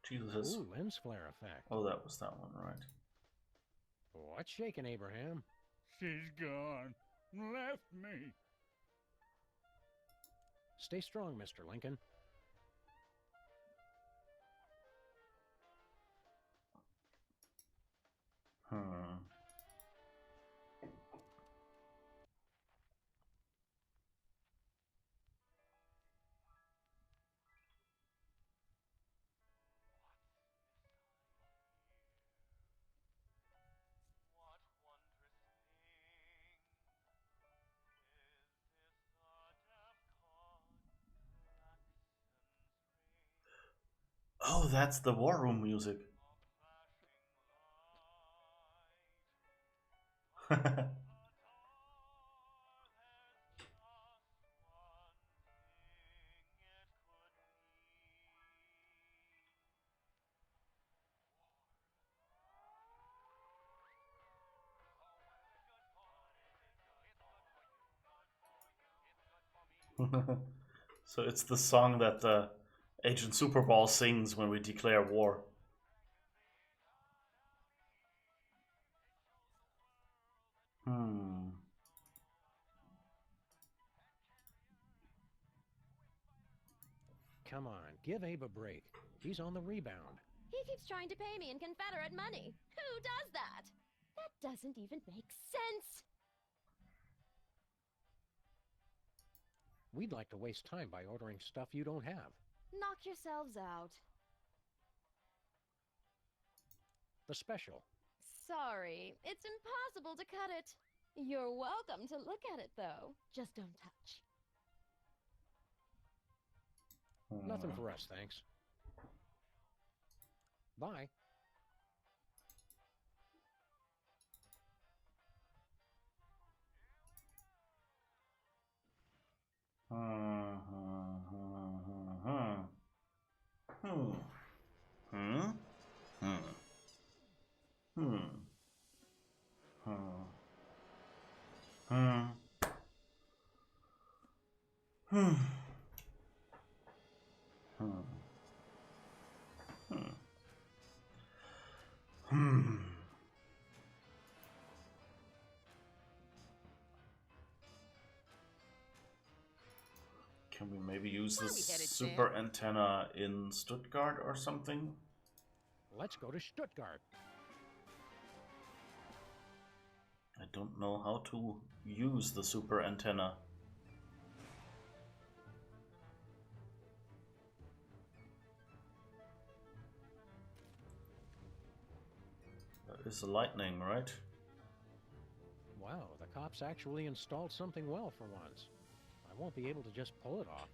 Jesus. Ooh, lens flare effect. Oh, that was that one, right? What's shaking, Abraham? She's gone. Left me. Stay strong, Mr. Lincoln. Oh, that's the war room music. So it's the song that Agent Superball sings when we declare war. Hmm. Come on, give Abe a break. He's on the rebound. He keeps trying to pay me in Confederate money. Who does that? That doesn't even make sense. We'd like to waste time by ordering stuff you don't have. Knock yourselves out. The special. Sorry, it's impossible to cut it. You're welcome to look at it, though. Just don't touch. Nothing for us, thanks. Bye. Can we maybe use Where the are we headed, super antenna in Stuttgart or something? Let's go to Stuttgart. I don't know how to use the super antenna. That is lightning, right? Wow, the cops actually installed something well for once. I won't be able to just pull it off.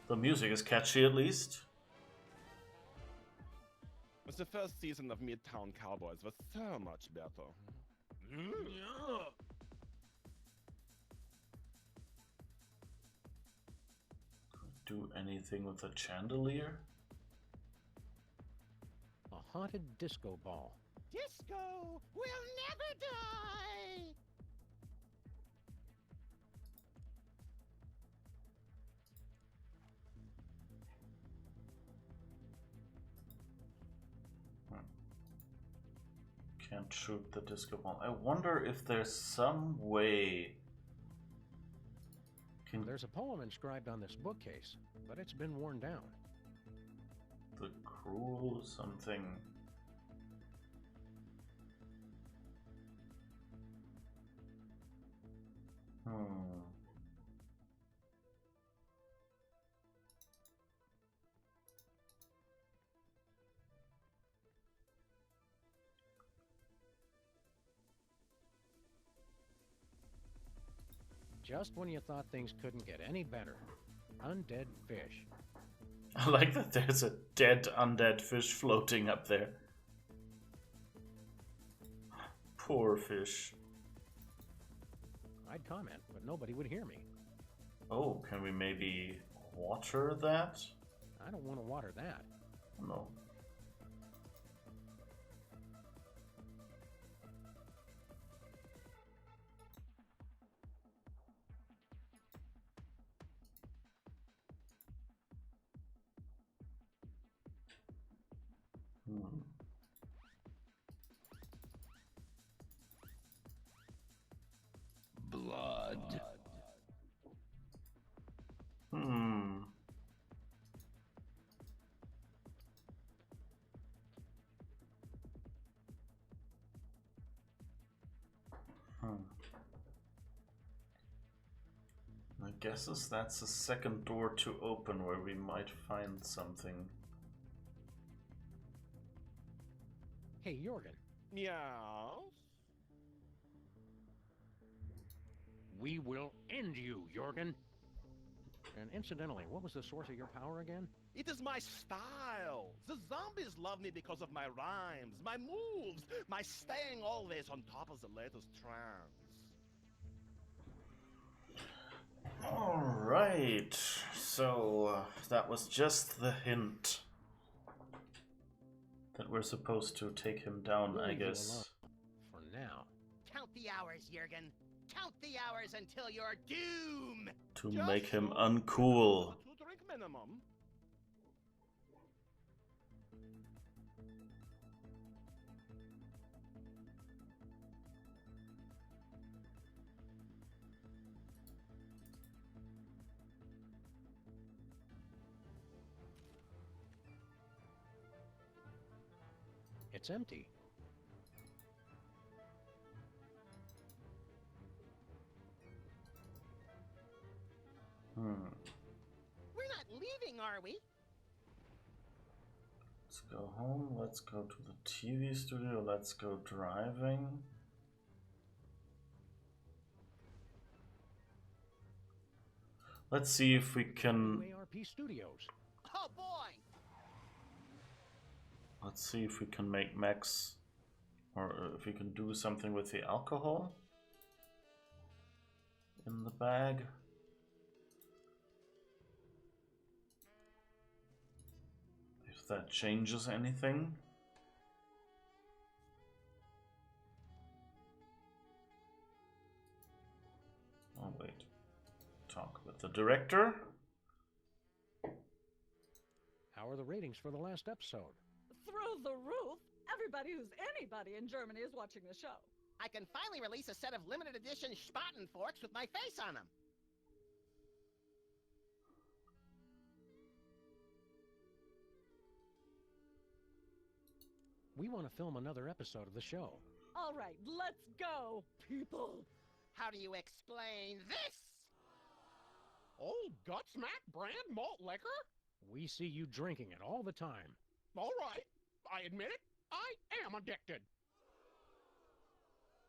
The music is catchy at least. The first season of Midtown Cowboys was so much better. Yeah. Do anything with a chandelier? A haunted disco ball. Disco will never die! Can't shoot the disco ball. I wonder if there's some way. There's a poem inscribed on this bookcase, but it's been worn down. The cruel something. Just when you thought things couldn't get any better. Undead fish. I like that there's a dead undead fish floating up there. Poor fish. I'd comment, but nobody would hear me. Oh, can we maybe water that? I don't want to water that. No. Blood. My guess is that's a second door to open where we might find something. Hey, Jorgen. Yes? We will end you, Jorgen. And incidentally, what was the source of your power again? It is my style. The zombies love me because of my rhymes, my moves, my staying always on top of the latest trends. Alright, so that was just the hint that we're supposed to take him down, I guess. For now. Count the hours, Jurgen. Count the hours until your doom! To make him uncool. 2 drink minimum. It's empty. We're not leaving, are we? Let's go home, let's go to the TV studio, let's go driving. Let's see if we can... ARP Studios. Oh boy! Let's see if we can make Max... Or if we can do something with the alcohol in the bag. If that changes anything. Oh wait. Talk with the director. How are the ratings for the last episode? Through the roof! Everybody who's anybody in Germany is watching the show. I can finally release a set of limited edition Spaten forks with my face on them. We want to film another episode of the show. All right, let's go, people. How do you explain this? Old Gutsmack brand malt liquor? We see you drinking it all the time. All right, I admit it. I am addicted.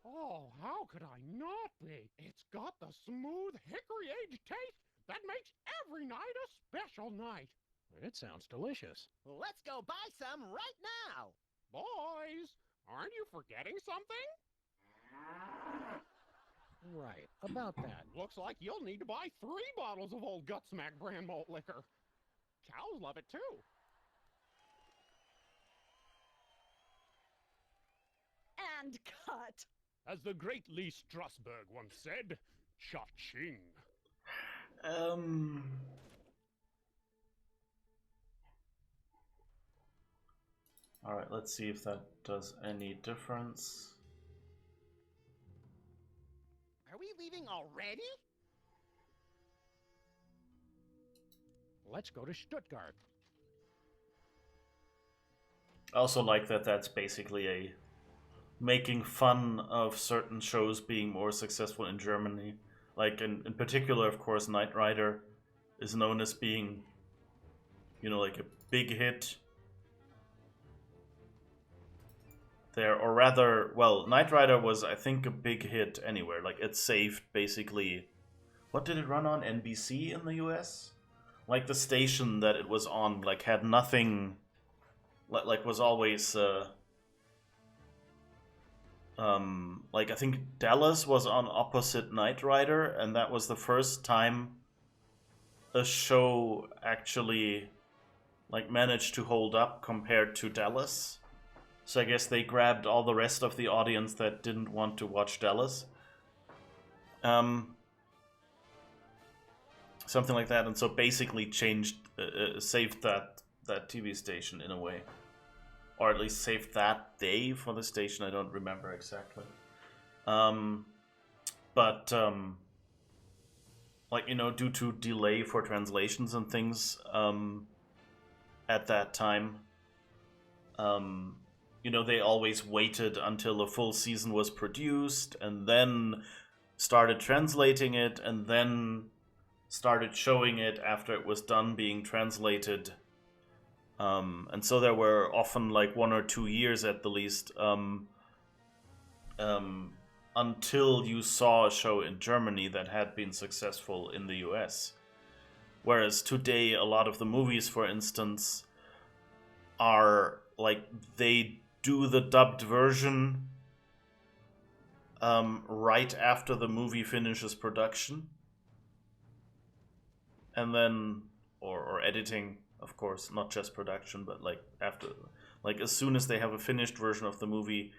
Oh, how could I not be? It's got the smooth hickory-aged taste that makes every night a special night. It sounds delicious. Let's go buy some right now. Boys, aren't you forgetting something? Right, about that. Looks like you'll need to buy 3 bottles of Old Gutsmack brand malt liquor. Cows love it too. And cut. As the great Lee Strasberg once said, cha-ching. Alright, let's see if that does any difference. Are we leaving already? Let's go to Stuttgart. I also like that that's basically a making fun of certain shows being more successful in Germany. Like in particular, of course, Knight Rider is known as being, you know, like a big hit there, or rather, well, Knight Rider was, I think, a big hit anywhere. Like, it saved, basically... What did it run on? NBC in the US? Like, the station that it was on, like, had nothing... Like, was always, like, I think Dallas was on opposite Knight Rider, and that was the first time a show actually, like, managed to hold up compared to Dallas. So I guess they grabbed all the rest of the audience that didn't want to watch Dallas. Something like that, and so basically changed, saved that TV station in a way. Or at least saved that day for the station, I don't remember exactly. Like, you know, due to delay for translations and things, at that time, you know, they always waited until a full season was produced and then started translating it and then started showing it after it was done being translated. And so there were often like 1 or 2 years at the least until you saw a show in Germany that had been successful in the US. Whereas today, a lot of the movies, for instance, are like they do the dubbed version right after the movie finishes production. And then, or editing, of course, not just production, but like after, like as soon as they have a finished version of the movie,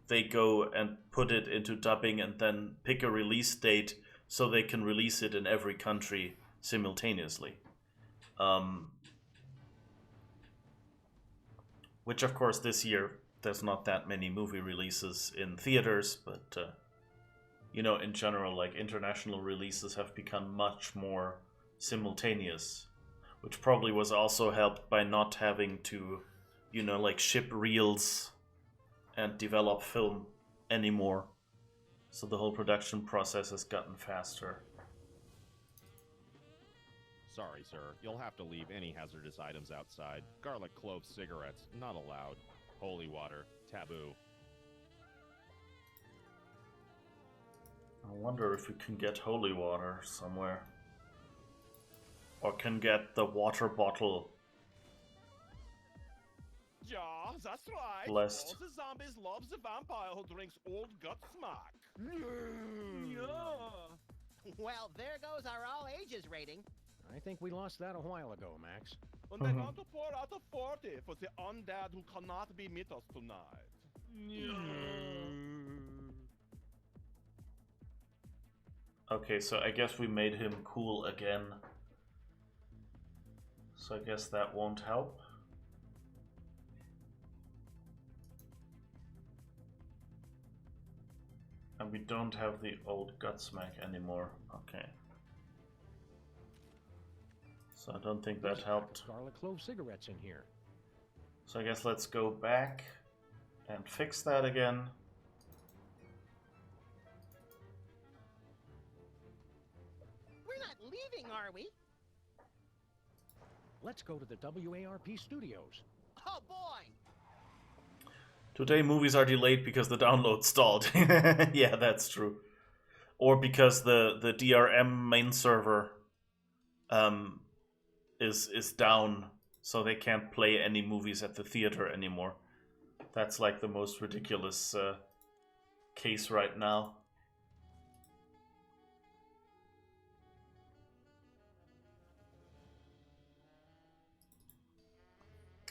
they go and put it into dubbing and then pick a release date so they can release it in every country simultaneously. Which, of course, this year there's not that many movie releases in theaters, but you know, in general, like international releases have become much more simultaneous, which probably was also helped by not having to, you know, like ship reels and develop film anymore. So the whole production process has gotten faster. Sorry, sir. You'll have to leave any hazardous items outside. Garlic clove cigarettes, not allowed. Holy water, taboo. I wonder if we can get holy water somewhere. Or can get the water bottle. Yeah, that's right. Blessed. All the zombies love the vampire who drinks old gut smack. Well, there goes our all ages rating. I think we lost that a while ago, Max. And they're going to pour out a 40 for the undead who cannot be meet us tonight. Okay, so I guess we made him cool again. So I guess that won't help. And we don't have the old Gutsmack anymore. Okay. So I don't think that helped. Garlic clove cigarettes in here. So I guess let's go back and fix that again. We're not leaving, are we? Let's go to the WARP studios. Oh boy! Today movies are delayed because the download stalled. Yeah, that's true. Or because the DRM main server is down, so they can't play any movies at the theater anymore. That's like the most ridiculous case right now.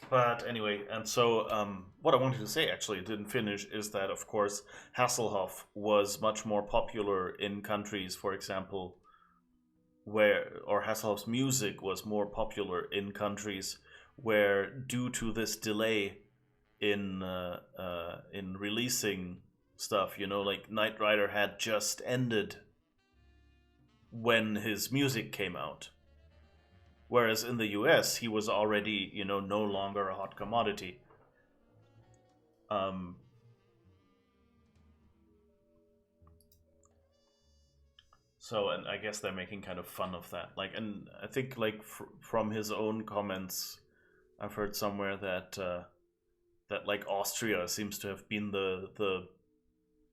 But anyway, and so what I wanted to say, actually, it didn't finish, is that, of course, Hasselhoff was much more popular in countries, for example, or Hasselhoff's music was more popular in countries where, due to this delay in releasing stuff, you know, like Knight Rider had just ended when his music came out. Whereas in the US, he was already, you know, no longer a hot commodity. So, and I guess they're making kind of fun of that. Like, and I think, like, from his own comments, I've heard somewhere that that like Austria seems to have been the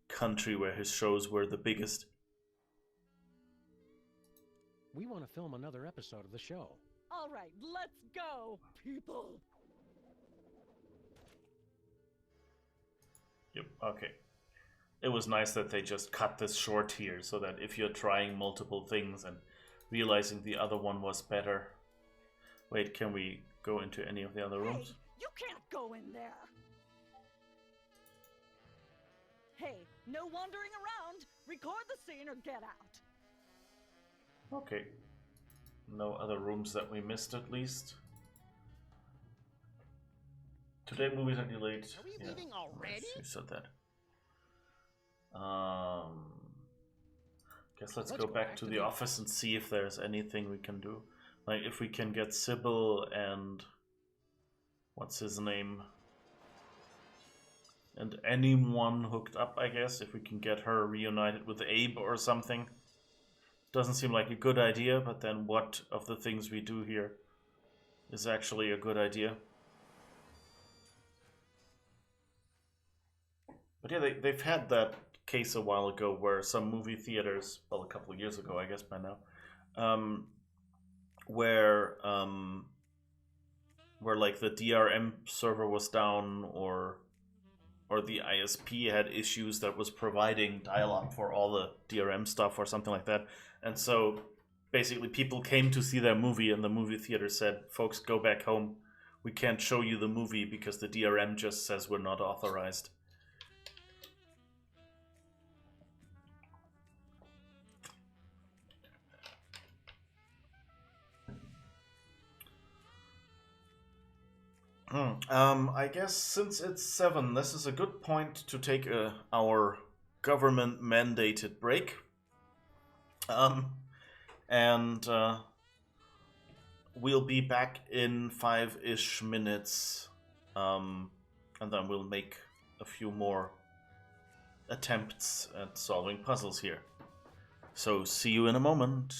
country where his shows were the biggest. We want to film another episode of the show. All right, let's go, people. Yep, okay. It was nice that they just cut this short here, so that if you're trying multiple things and realizing the other one was better... Wait, can we go into any of the other rooms? Hey, you can't go in there. Hey, no wandering around. Record the scene or get out. Okay. No other rooms that we missed, at least. Today movies are delayed. Are we leaving already? Yes, you said that. Guess let's go back to the office and see if there's anything we can do. Like if we can get Sybil and what's his name And anyone hooked up, I guess, if we can get her reunited with Abe or something. Doesn't seem like a good idea, but then what of the things we do here is actually a good idea? But yeah, they've had that case a while ago where some movie theaters, well, a couple of years ago, I guess by now, where like the DRM server was down, or the ISP had issues that was providing dial-up for all the DRM stuff or something like that. And so basically people came to see their movie and the movie theater said, folks, go back home. We can't show you the movie because the DRM just says we're not authorized. I guess since it's 7, this is a good point to take our government-mandated break. And we'll be back in 5-ish minutes. And then we'll make a few more attempts at solving puzzles here. So see you in a moment.